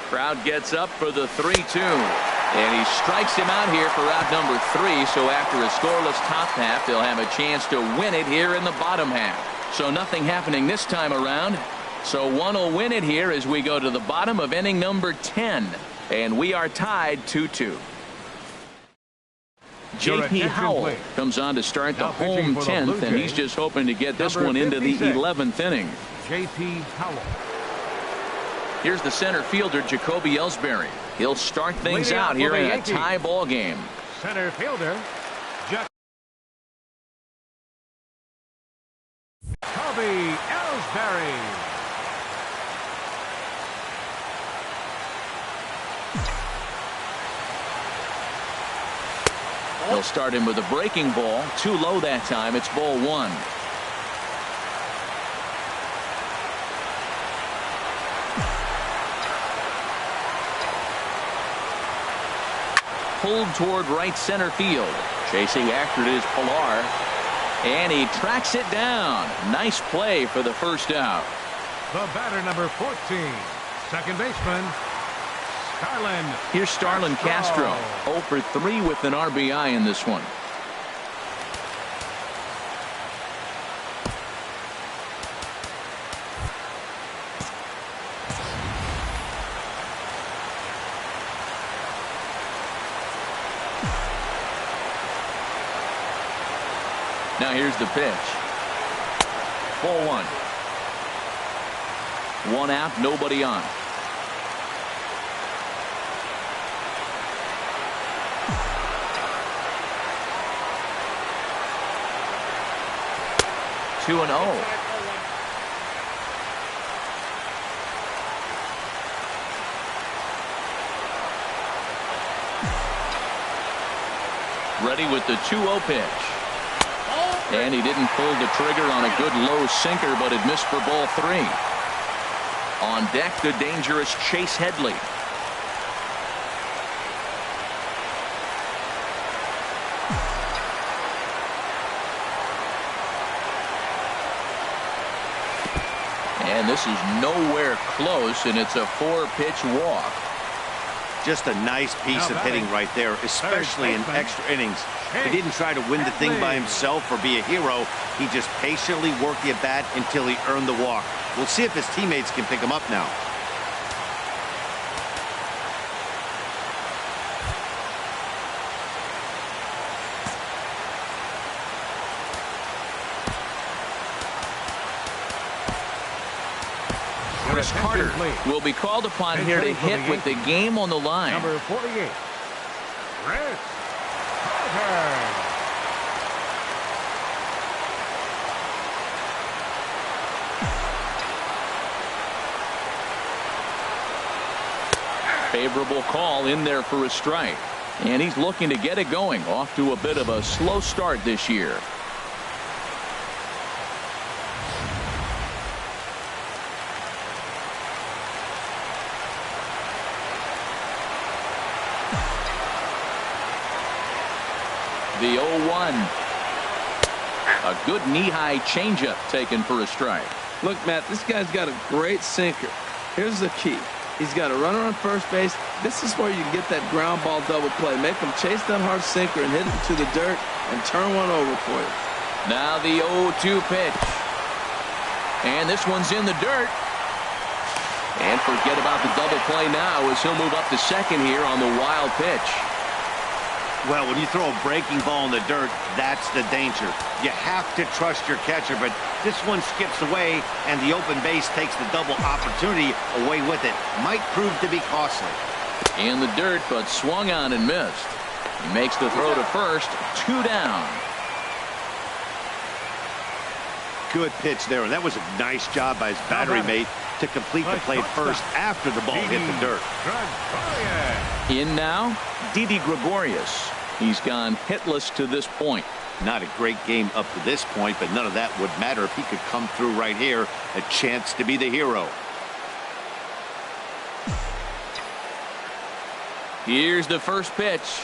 Crowd gets up for the 3-2, and he strikes him out here for out number 3. So after a scoreless top half, they'll have a chance to win it here in the bottom half. So nothing happening this time around. So one will win it here as we go to the bottom of inning number 10. And we are tied 2-2. J.P. Howell comes on to start the home 10th, and he's just hoping to get this one into the 11th inning. J.P. Howell. Here's the center fielder, Jacoby Ellsbury. He'll start things out here in a tie ball game. Center fielder, Jacoby Ellsbury. He'll start him with a breaking ball. Too low that time. It's ball one. Pulled toward right center field. Chasing after it is Pilar. And he tracks it down. Nice play for the first out. The batter, number 14, second baseman, Starlin. Here's Starlin Castro. 0 for 3 with an RBI in this one. Now here's the pitch. Ball one. One out, nobody on. Two and 0. Ready with the 2-0 pitch. And he didn't pull the trigger on a good low sinker, but it missed for ball 3. On deck, the dangerous Chase Headley. And this is nowhere close, and it's a 4-pitch walk. Just a nice piece of hitting right there, especially in extra innings. He didn't try to win the thing by himself or be a hero. He just patiently worked the at-bat until he earned the walk. We'll see if his teammates can pick him up now. Chris Carter will be called upon here to hit with the game on the line. Number 48, Chris Carter. Favorable call in there for a strike. And he's looking to get it going. Off to a bit of a slow start this year. The 0-1. A good knee-high changeup taken for a strike. Look, Matt, this guy's got a great sinker. Here's the key. He's got a runner on first base. This is where you can get that ground ball double play. Make him chase that hard sinker and hit it to the dirt and turn one over for you. Now the 0-2 pitch. And this one's in the dirt. And forget about the double play now as he'll move up to second here on the wild pitch. Well, when you throw a breaking ball in the dirt, that's the danger. You have to trust your catcher, but this one skips away, and the open base takes the double opportunity away with it. Might prove to be costly. In the dirt, but swung on and missed. He makes the throw to first. 2 down. Good pitch there, and that was a nice job by his battery mate to complete the play first after the ball hit the dirt. In now, Didi Gregorius. He's gone hitless to this point. Not a great game up to this point, but none of that would matter if he could come through right here. A chance to be the hero. Here's the first pitch.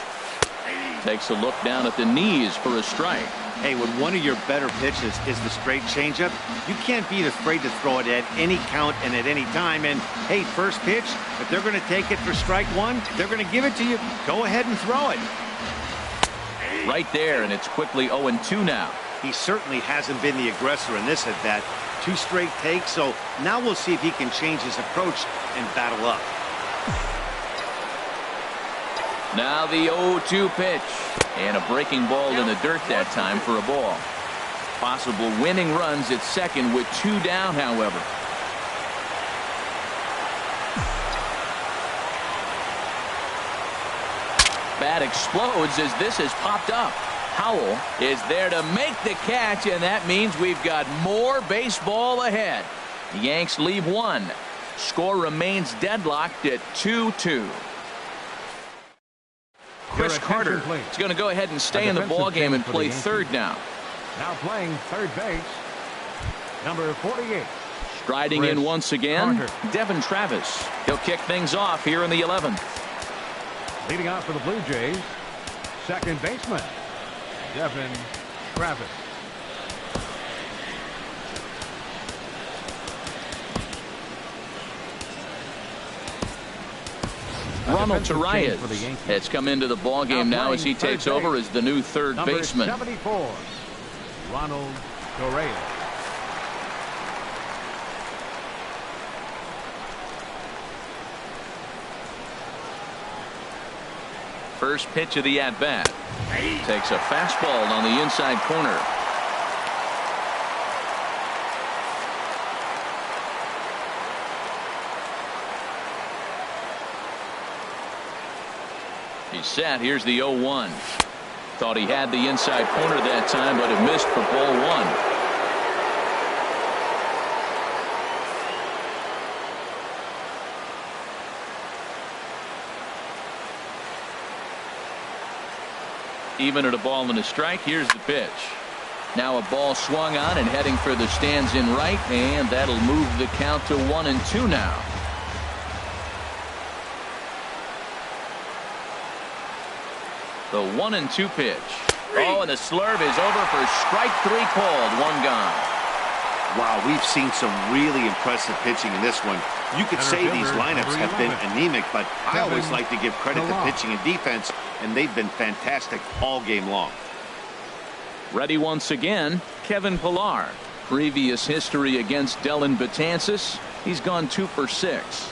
Takes a look down at the knees for a strike. Hey, when one of your better pitches is the straight changeup, you can't be afraid to throw it at any count and at any time. And, hey, first pitch, if they're going to take it for strike one, they're going to give it to you. Go ahead and throw it. Right there, and it's quickly 0-2 now. He certainly hasn't been the aggressor in this at bat. 2 straight takes, so now we'll see if he can change his approach and battle up. Now the 0-2 pitch. And a breaking ball in the dirt that time for a ball. Possible winning runs at second with 2 down, however. Bat explodes as this has popped up. Howell is there to make the catch, and that means we've got more baseball ahead. The Yanks leave 1. Score remains deadlocked at 2-2. Chris Carter is going to go ahead and stay in the ball game and play third now. Now playing third base, number 48. Striding Chris in once again, Carter. Devin Travis. He'll kick things off here in the 11th. Leading off for the Blue Jays, second baseman, Devin Travis. Ronald defensive change for the Torres Yankees. has come into the ball game now as he playing takes third over base, as the new third number baseman. 74, Ronald Torres. First pitch of the at-bat. Takes a fastball on the inside corner. He's set. Here's the 0-1. Thought he had the inside corner that time, but it missed for ball 1. Even at a ball and a strike, here's the pitch. Now a ball swung on and heading for the stands in right, and that'll move the count to 1-2 now. The 1-2 pitch. Oh, and the slurve is over for strike 3 called. 1 gone. Wow, we've seen some really impressive pitching in this one. You could say these lineups have been anemic, but I always like to give credit to pitching and defense, and they've been fantastic all game long. Ready once again, Kevin Pillar. Previous history against Dellin Betances. He's gone 2 for 6.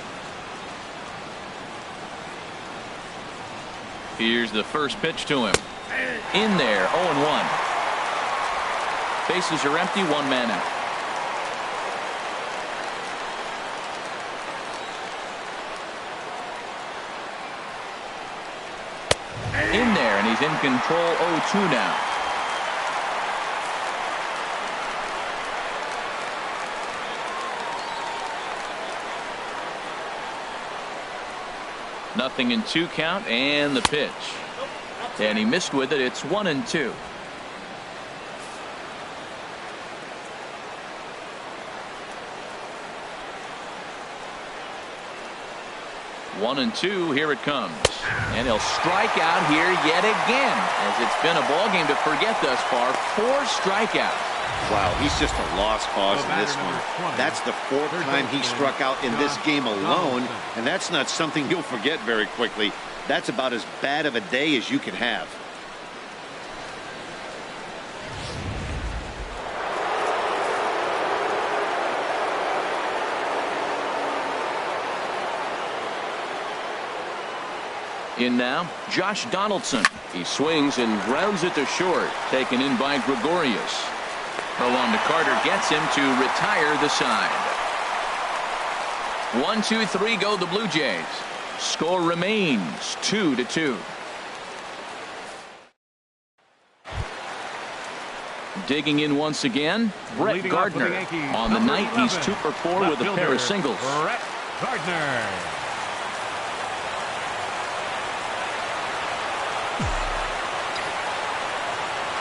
Here's the first pitch to him. In there, 0-1. Bases are empty, 1 man out. In there, and he's in control, 0-2 now. Nothing in 2 count, and the pitch. And he missed with it. It's 1-2. One and two, here it comes. And he'll strike out here yet again, as it's been a ball game to forget thus far. 4 strikeouts. Wow, he's just a lost cause in this one. That's the 4th time he struck out in this game alone, and that's not something you'll forget very quickly. That's about as bad of a day as you can have. In now, Josh Donaldson. He swings and grounds it to short. Taken in by Gregorius. Throw on to Carter gets him to retire the side. 1-2-3 go the Blue Jays. Score remains 2-2. Digging in once again, Brett Gardner. On the night, he's 2 for 4 with a pair of singles. Brett Gardner.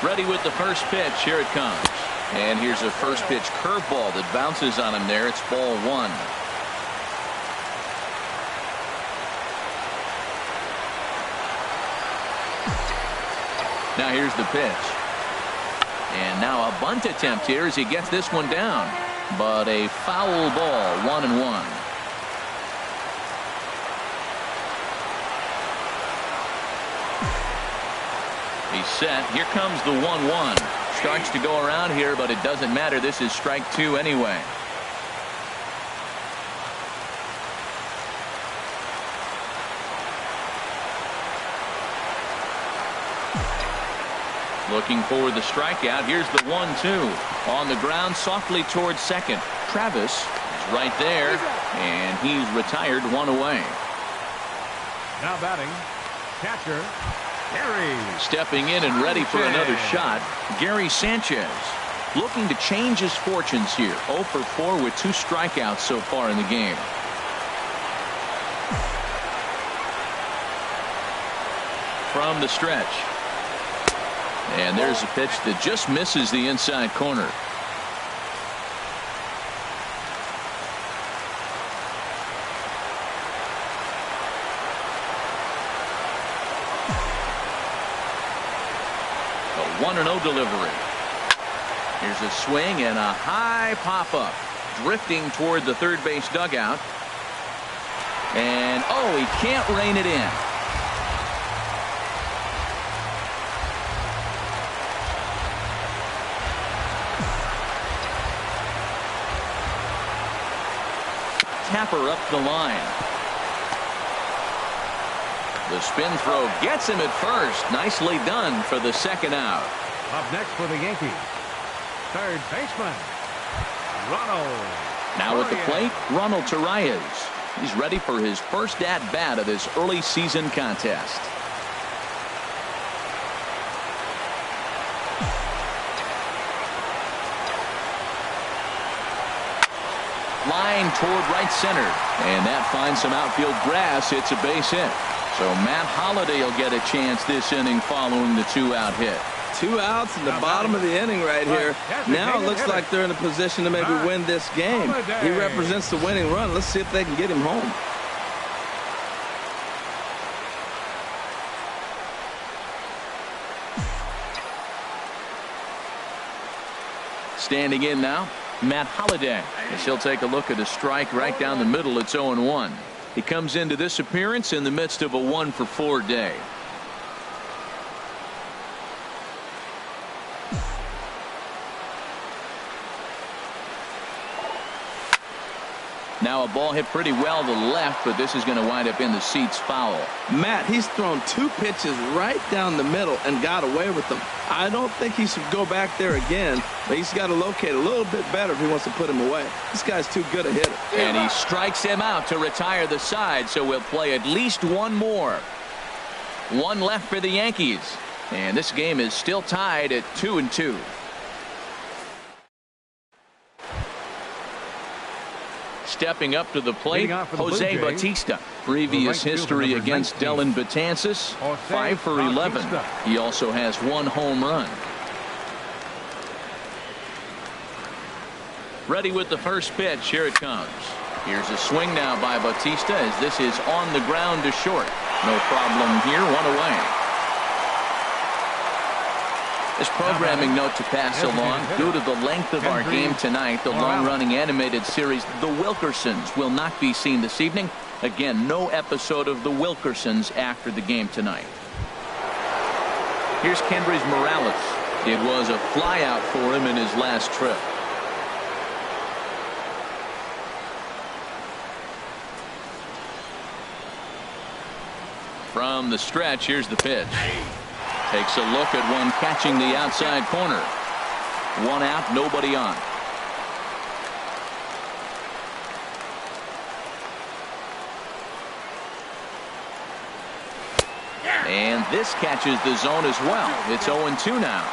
Ready with the first pitch. Here it comes. And here's a first pitch curveball that bounces on him there. It's ball 1. Now here's the pitch. And now a bunt attempt here as he gets this one down. But a foul ball, 1-1. He's set. Here comes the 1-1. starts to go around here, but it doesn't matter. This is strike 2 anyway. Looking for the strikeout. Here's the 1-2 on the ground softly towards second. Travis is right there, and he's retired, 1 away. Now batting, catcher Gary. Stepping in and ready for another shot, Gary Sanchez. Looking to change his fortunes here. 0 for 4 with 2 strikeouts so far in the game. From the stretch. And there's a pitch that just misses the inside corner. A 1-0 delivery. Here's a swing and a high pop-up. Drifting toward the third base dugout. And, oh, he can't rein it in. Tapper up the line. The spin throw gets him at first. Nicely done for the second out. Up next for the Yankees, third baseman Ronald. Now at the plate, Ronald Torreyes. He's ready for his first at-bat of this early season contest. Line toward right center, and that finds some outfield grass. It's a base hit. So Matt Holliday will get a chance this inning following the 2-out hit. 2 outs in the bottom of the inning right here. Now it looks like they're in a position to maybe win this game. He represents the winning run. Let's see if they can get him home. Standing in now, Matt Holliday. As he'll take a look at a strike right down the middle. It's 0-1. He comes into this appearance in the midst of a 1 for 4 day. Now a ball hit pretty well to the left, but this is going to wind up in the seats foul. Matt, he's thrown 2 pitches right down the middle and got away with them. I don't think he should go back there again, but he's got to locate a little bit better if he wants to put him away. This guy's too good a hitter. And he strikes him out to retire the side, so we'll play at least 1 more. 1 left for the Yankees, and this game is still tied at 2-2. Stepping up to the plate, Jose Bautista. Previous history against Dellin Betances, 5 for 11. He also has 1 home run. Ready with the first pitch. Here it comes. Here's a swing now by Bautista as this is on the ground to short. No problem here. 1 away. This programming note to pass along. Due to the length of our game tonight, the long-running animated series The Wilkersons will not be seen this evening. Again, no episode of The Wilkersons after the game tonight. Here's Kendrys Morales. It was a flyout for him in his last trip. From the stretch, here's the pitch. Takes a look at one catching the outside corner. 1 out, nobody on. And this catches the zone as well. It's 0-2 now.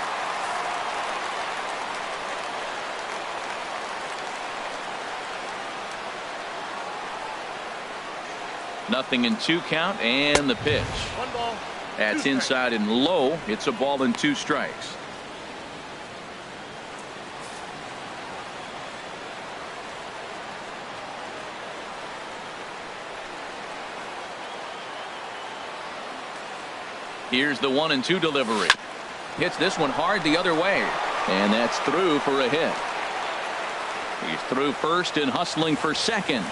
Nothing in 2 count, and the pitch. 1 ball. That's inside and low. It's a ball and 2 strikes. Here's the 1-2 delivery. Hits this one hard the other way. And that's through for a hit. He's through first and hustling for second.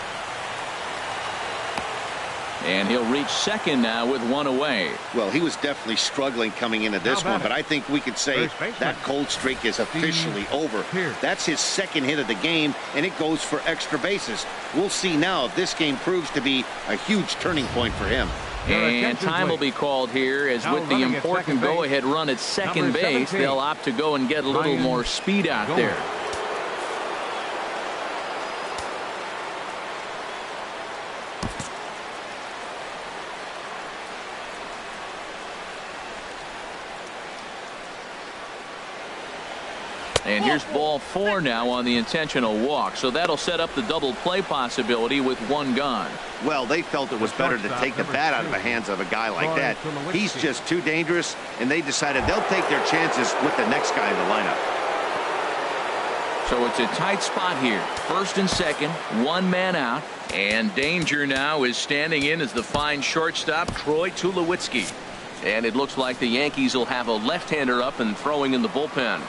And he'll reach second now with one away. Well, he was definitely struggling coming into this one, but I think we could say that cold streak is officially over. That's his second hit of the game, and it goes for extra bases. We'll see now if this game proves to be a huge turning point for him. And time will be called here, as with the important go-ahead run at second base, they'll opt to go and get a little more speed out there. And here's ball 4 now on the intentional walk. So that'll set up the double play possibility with one gone. Well, they felt it was better to take the bat out of the hands of a guy like that. He's just too dangerous, and they decided they'll take their chances with the next guy in the lineup. So it's a tight spot here. First and second, one man out. And danger now is standing in as the fine shortstop, Troy Tulowitzki. And it looks like the Yankees will have a left-hander up and throwing in the bullpen.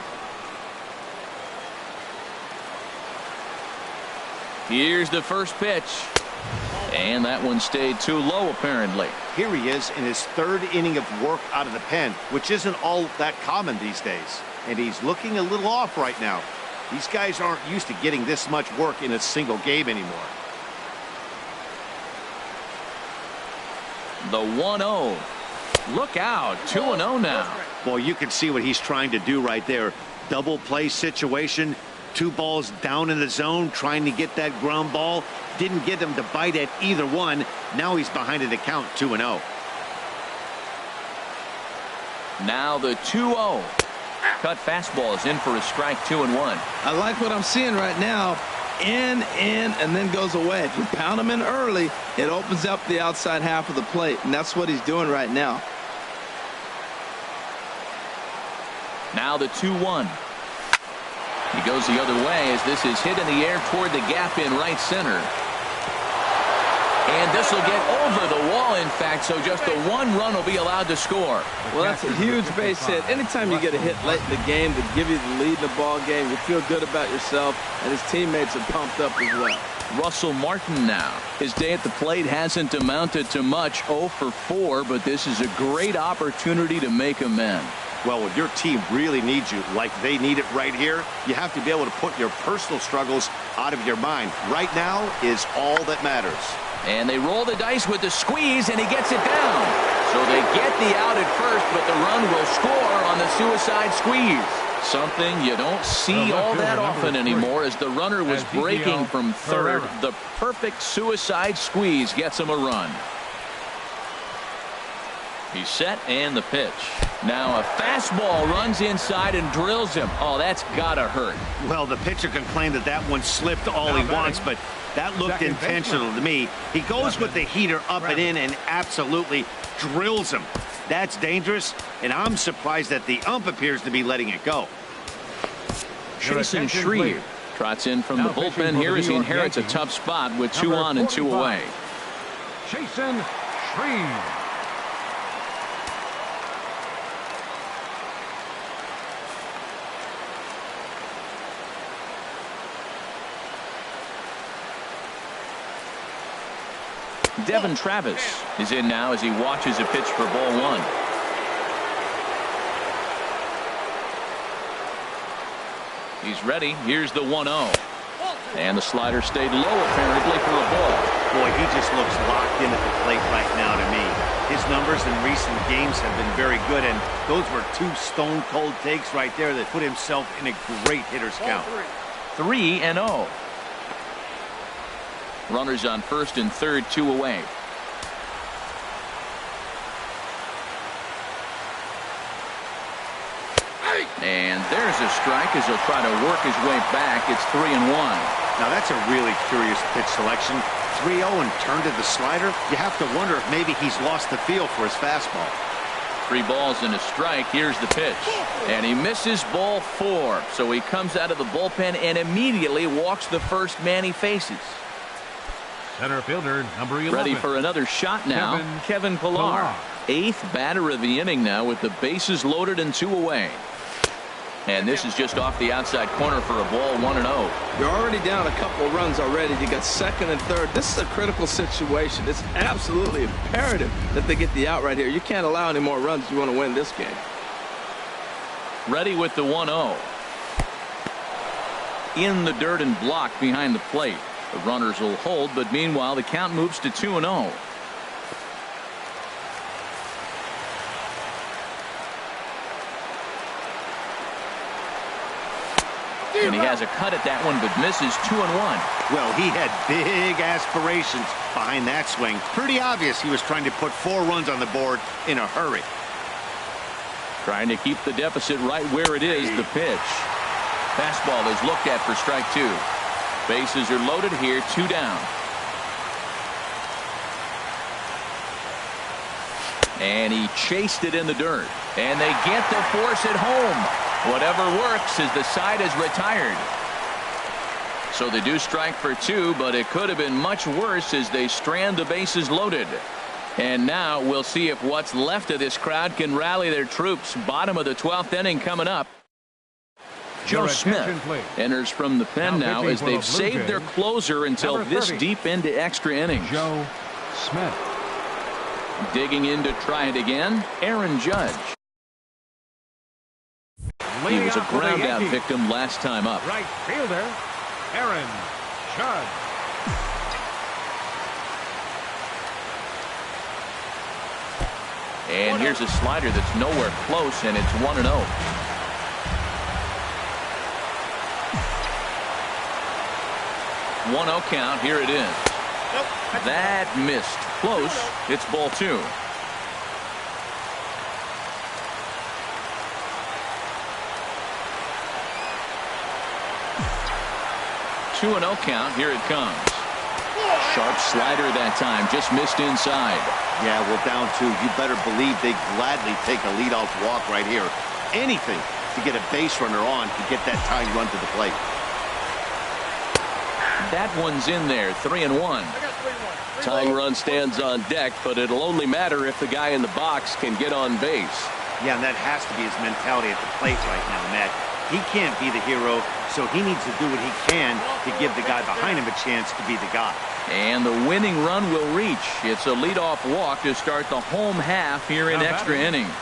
Here's the first pitch. And that one stayed too low, apparently. Here he is in his third inning of work out of the pen, which isn't all that common these days. And he's looking a little off right now. These guys aren't used to getting this much work in a single game anymore. The 1-0. Look out. 2-0 now. Well, you can see what he's trying to do right there. Double play situation. 2 balls down in the zone, trying to get that ground ball. Didn't get him to bite at either one. Now he's behind in the count, 2-0. Now the 2-0. Cut fastball is in for a strike, 2-1. I like what I'm seeing right now. In, and then goes away. If you pound him in early, it opens up the outside half of the plate, and that's what he's doing right now. Now the 2-1. He goes the other way as this is hit in the air toward the gap in right center. And this will get over the wall, in fact, so just the 1 run will be allowed to score. Well, that's a huge base hit. Anytime you get a hit late in the game to give you the lead in the ball game, you feel good about yourself, and his teammates are pumped up as well. Russell Martin now. His day at the plate hasn't amounted to much, 0 for 4, but this is a great opportunity to make amends. Well, when your team really needs you, like they need it right here, you have to be able to put your personal struggles out of your mind. Right now is all that matters. And they roll the dice with the squeeze, and he gets it down. So they get the out at first, but the run will score on the suicide squeeze. Something you don't see all that often anymore, as the runner was breaking from third. The perfect suicide squeeze gets him a run. He's set, and the pitch. Now a fastball runs inside and drills him. Oh, that's gotta hurt. Well, the pitcher can claim that that one slipped all he wants, but that looked intentional to me. He goes with the heater up and in and absolutely drills him. That's dangerous, and I'm surprised that the ump appears to be letting it go. Jason Schreier trots in from the bullpen here as he inherits a tough spot with 2 on and 2 away. Jason Schreier. Devin Travis is in now as he watches a pitch for ball 1. He's ready. Here's the 1-0. And the slider stayed low apparently for a ball. Boy, he just looks locked in at the plate right now to me. His numbers in recent games have been very good, and those were 2 stone-cold takes right there that put himself in a great hitter's count. 3-0. Runners on first and third, 2 away. And there's a strike as he'll try to work his way back. It's 3-1. Now that's a really curious pitch selection. 3-0 and turned to the slider. You have to wonder if maybe he's lost the feel for his fastball. 3 balls and a strike. Here's the pitch. And he misses ball 4. So he comes out of the bullpen and immediately walks the first man he faces. Center fielder, number 11. Ready for another shot now. Kevin Pillar. 8th batter of the inning now with the bases loaded and 2 away. And this is just off the outside corner for a ball, 1-0. You're already down a couple of runs already. You got second and third. This is a critical situation. It's absolutely imperative that they get the out right here. You can't allow any more runs if you want to win this game. Ready with the 1-0. In the dirt and blocked behind the plate. The runners will hold, but meanwhile the count moves to 2-0. And he has a cut at that one, but misses 2-1. Well, he had big aspirations behind that swing. Pretty obvious he was trying to put 4 runs on the board in a hurry. Trying to keep the deficit right where it is. The pitch. Fastball is looked at for strike 2. Bases are loaded here, 2 down. And he chased it in the dirt. And they get to force it home. Whatever works as the side is retired. So they do strike for 2, but it could have been much worse as they strand the bases loaded. And now we'll see if what's left of this crowd can rally their troops. Bottom of the 12th inning coming up. Joe Smith enters from the pen now as they've saved their closer until this deep into extra innings. Joe Smith. Digging in to try it again, Aaron Judge. He was a ground out victim last time up. Right fielder, Aaron Judge. And here's a slider that's nowhere close, and it's 1-0. 1-0 count. Here it is. That missed. Close. It's ball 2. Two and 0 count. Here it comes. Sharp slider that time. Just missed inside. Yeah, well, down 2. You better believe they gladly take a leadoff walk right here. Anything to get a base runner on to get that tying run to the plate. That one's in there. 3-1. Tying run stands on deck, but it'll only matter if the guy in the box can get on base. Yeah, and that has to be his mentality at the plate right now, Matt. He can't be the hero, so he needs to do what he can to give the guy behind him a chance to be the guy. And the winning run will reach. It's a leadoff walk to start the home half here in extra innings.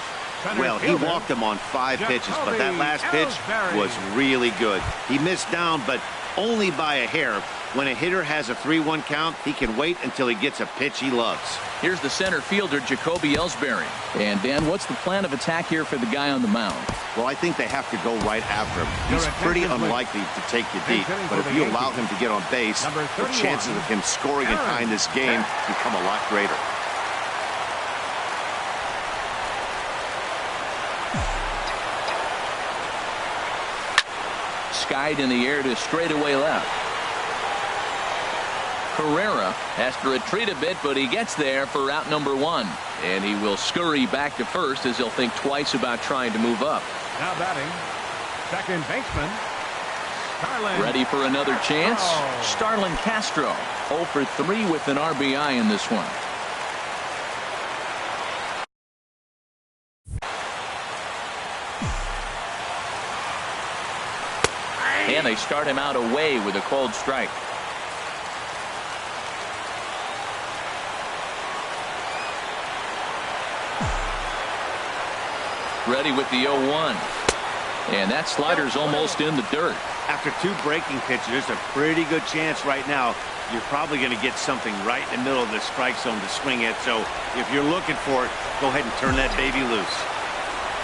Well, he walked him on 5 pitches, but that last pitch was really good. He missed down, but only by a hair. When a hitter has a 3-1 count, he can wait until he gets a pitch he loves. Here's the center fielder, Jacoby Ellsbury. And, Dan, what's the plan of attack here for the guy on the mound? Well, I think they have to go right after him. He's pretty unlikely to take you deep, but if you allow him to get on base, the chances of him scoring and tying this game become a lot greater. Skied in the air to straightaway left. Carrera has to retreat a bit, but he gets there for out number 1. And he will scurry back to first as he'll think twice about trying to move up. Now batting, second baseman, Starlin. Ready for another chance? Starlin Castro, 0 for 3 with an RBI in this one. And they start him out away with a cold strike. Ready with the 0-1. And that slider's almost in the dirt. After 2 breaking pitches, there's a pretty good chance right now you're probably going to get something right in the middle of the strike zone to swing at. So if you're looking for it, go ahead and turn that baby loose.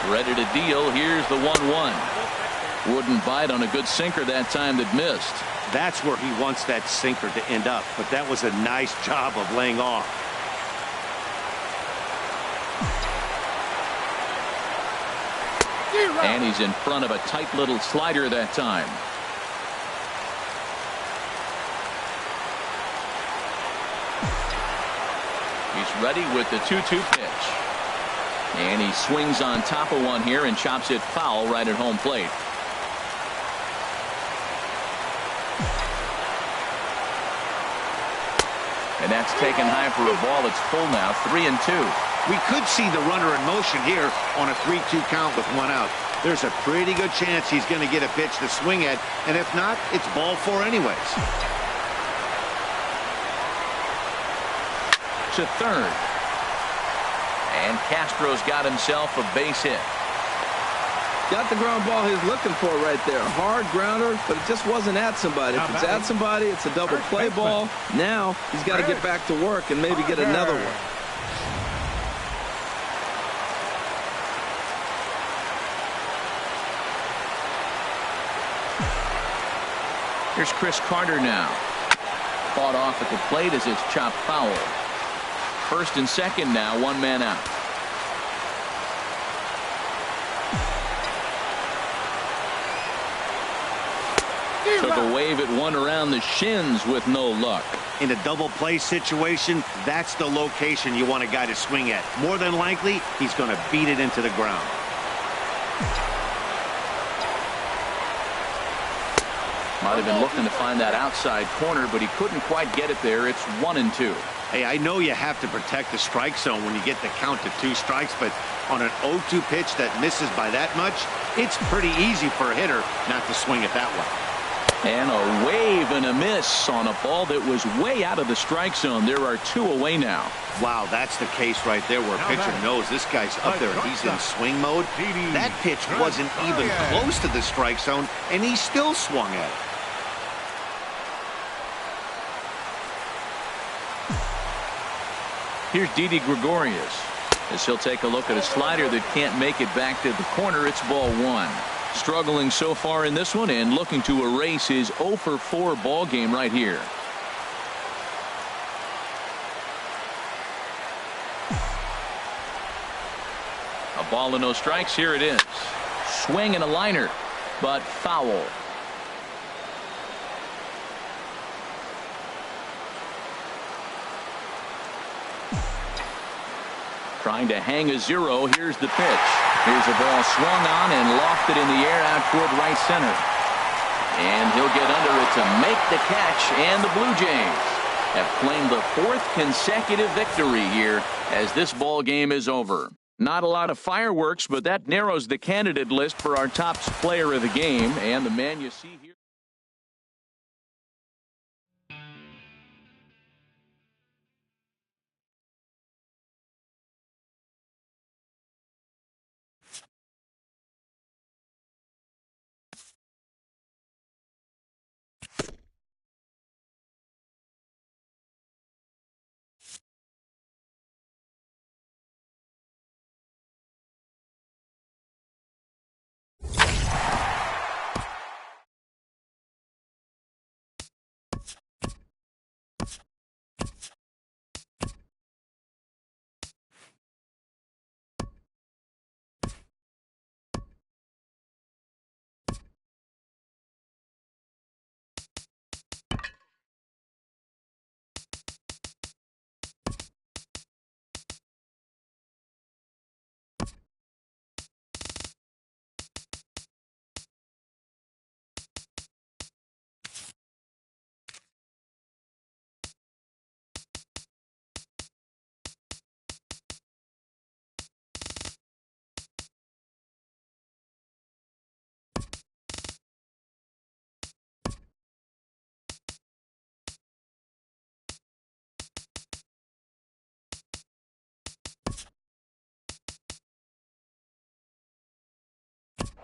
Ready to deal. Here's the 1-1. Wouldn't bite on a good sinker that time that missed. That's where he wants that sinker to end up. But that was a nice job of laying off. And he's in front of a tight little slider that time. He's ready with the 2-2 pitch. And he swings on top of one here and chops it foul right at home plate. And that's taken high for a ball. It's full now, 3-2. We could see the runner in motion here on a 3-2 count with 1 out. there's a pretty good chance he's going to get a pitch to swing at, and if not, it's ball four anyways. To third. And Castro's got himself a base hit. Got the ground ball he's looking for right there. Hard grounder, but it just wasn't at somebody. If it's at somebody, it's a double play ball. Now he's got to get back to work and maybe get another one. Here's Chris Carter now. Fought off at the plate as it's chopped foul. First and second now, one man out. Took a wave at one around the shins with no luck. In a double play situation, that's the location you want a guy to swing at. More than likely, he's going to beat it into the ground. Might have been looking to find that outside corner, but he couldn't quite get it there. It's 1-2. Hey, I know you have to protect the strike zone when you get the count to 2 strikes, but on an 0-2 pitch that misses by that much, it's pretty easy for a hitter not to swing it that way. And a wave and a miss on a ball that was way out of the strike zone. There are 2 away now. Wow, that's the case right there where a pitcher knows this guy's up there and he's in swing mode. That pitch wasn't even close to the strike zone, and he still swung at it. Here's Didi Gregorius as he'll take a look at a slider that can't make it back to the corner. It's ball 1. Struggling so far in this one and looking to erase his 0-for-4 ball game right here. A ball and no strikes. Here it is. Swing and a liner, but foul. Trying to hang a 0. Here's the pitch. Here's a ball swung on and lofted in the air out toward right center. And he'll get under it to make the catch, and the Blue Jays have claimed the 4th consecutive victory here as this ball game is over. Not a lot of fireworks, but that narrows the candidate list for our top player of the game, and the man you see here.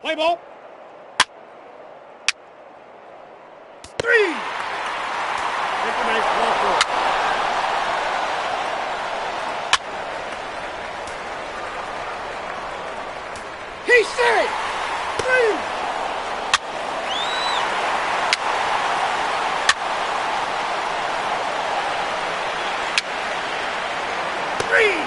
Play ball. 3. Take the base, ball 4. He said 3.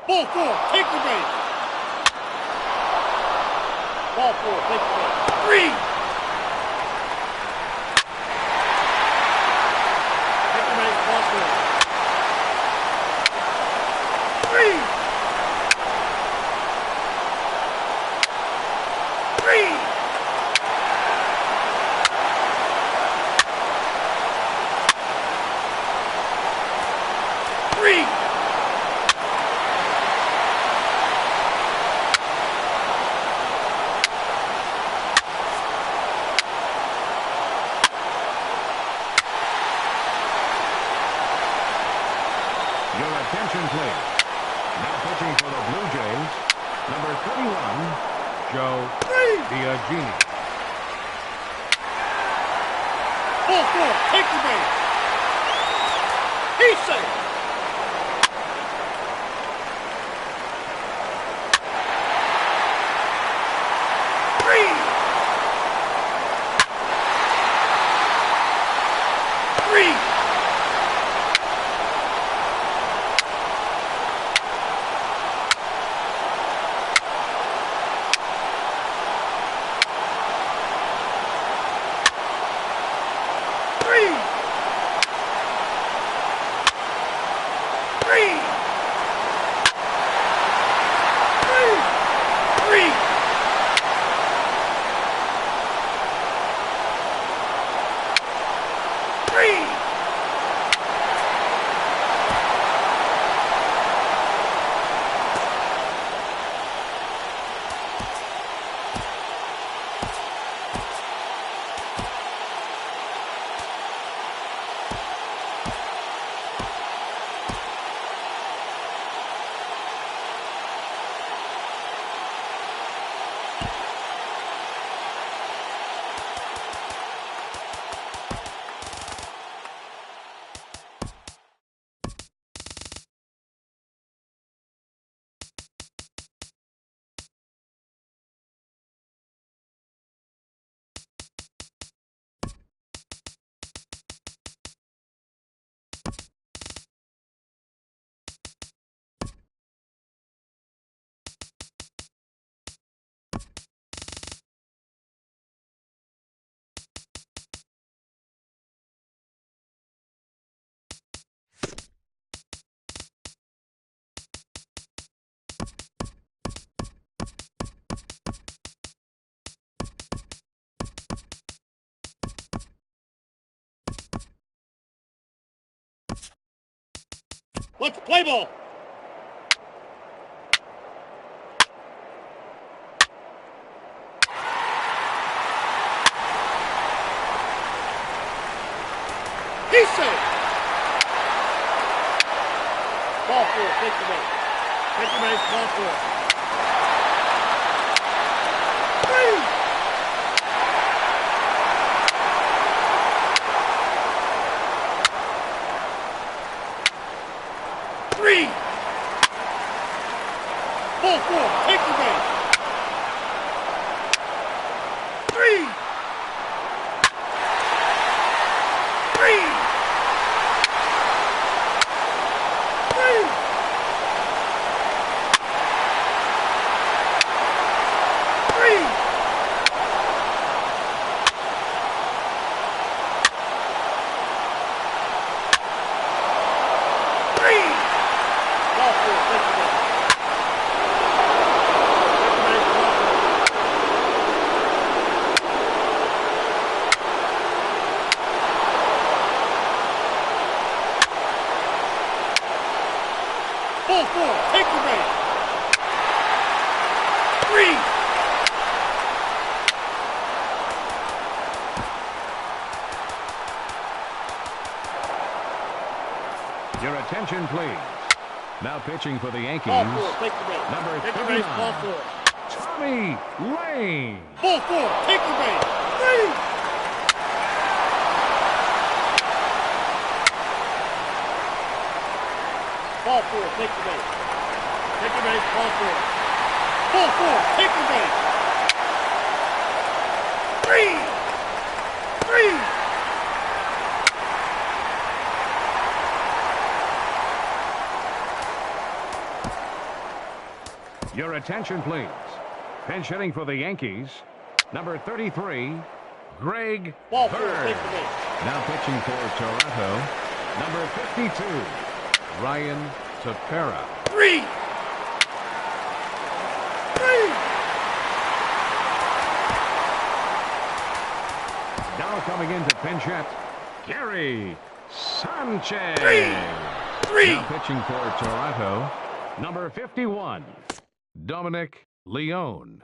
Ball 4, take the base. Ball 4, take the base. 3. Take the base, ball 4. 3. Your attention, please. Now pitching for the Blue Jays, number 31, Joe Biagini. Ball 4. Take the base. He's safe. Let's play ball. He's safe. Ball 4. Take the base. Take the base. Ball 4. Ball 4, take the base. 3. 3. 3. 3. Ball 4, take the base. Ball 4, take the base. 3. Your attention, please. Now pitching for the Yankees, Ball 4, take the base. number Take the base. Ball 39, 4. Tommy Lane. Ball 4, take the base. 3. Ball 4, take the base. Take the base. Ball 4. Ball 4, take the base. 3. 3. Your attention, please. Pinch hitting for the Yankees, number 33, Greg Ball 4, Bird. take the base. Now pitching for Toronto, number 52, Ryan Tepera. 3. 3. Now coming in to pinch hit, Gary Sanchez. 3. Now pitching for Toronto, number 51, Dominic Leone.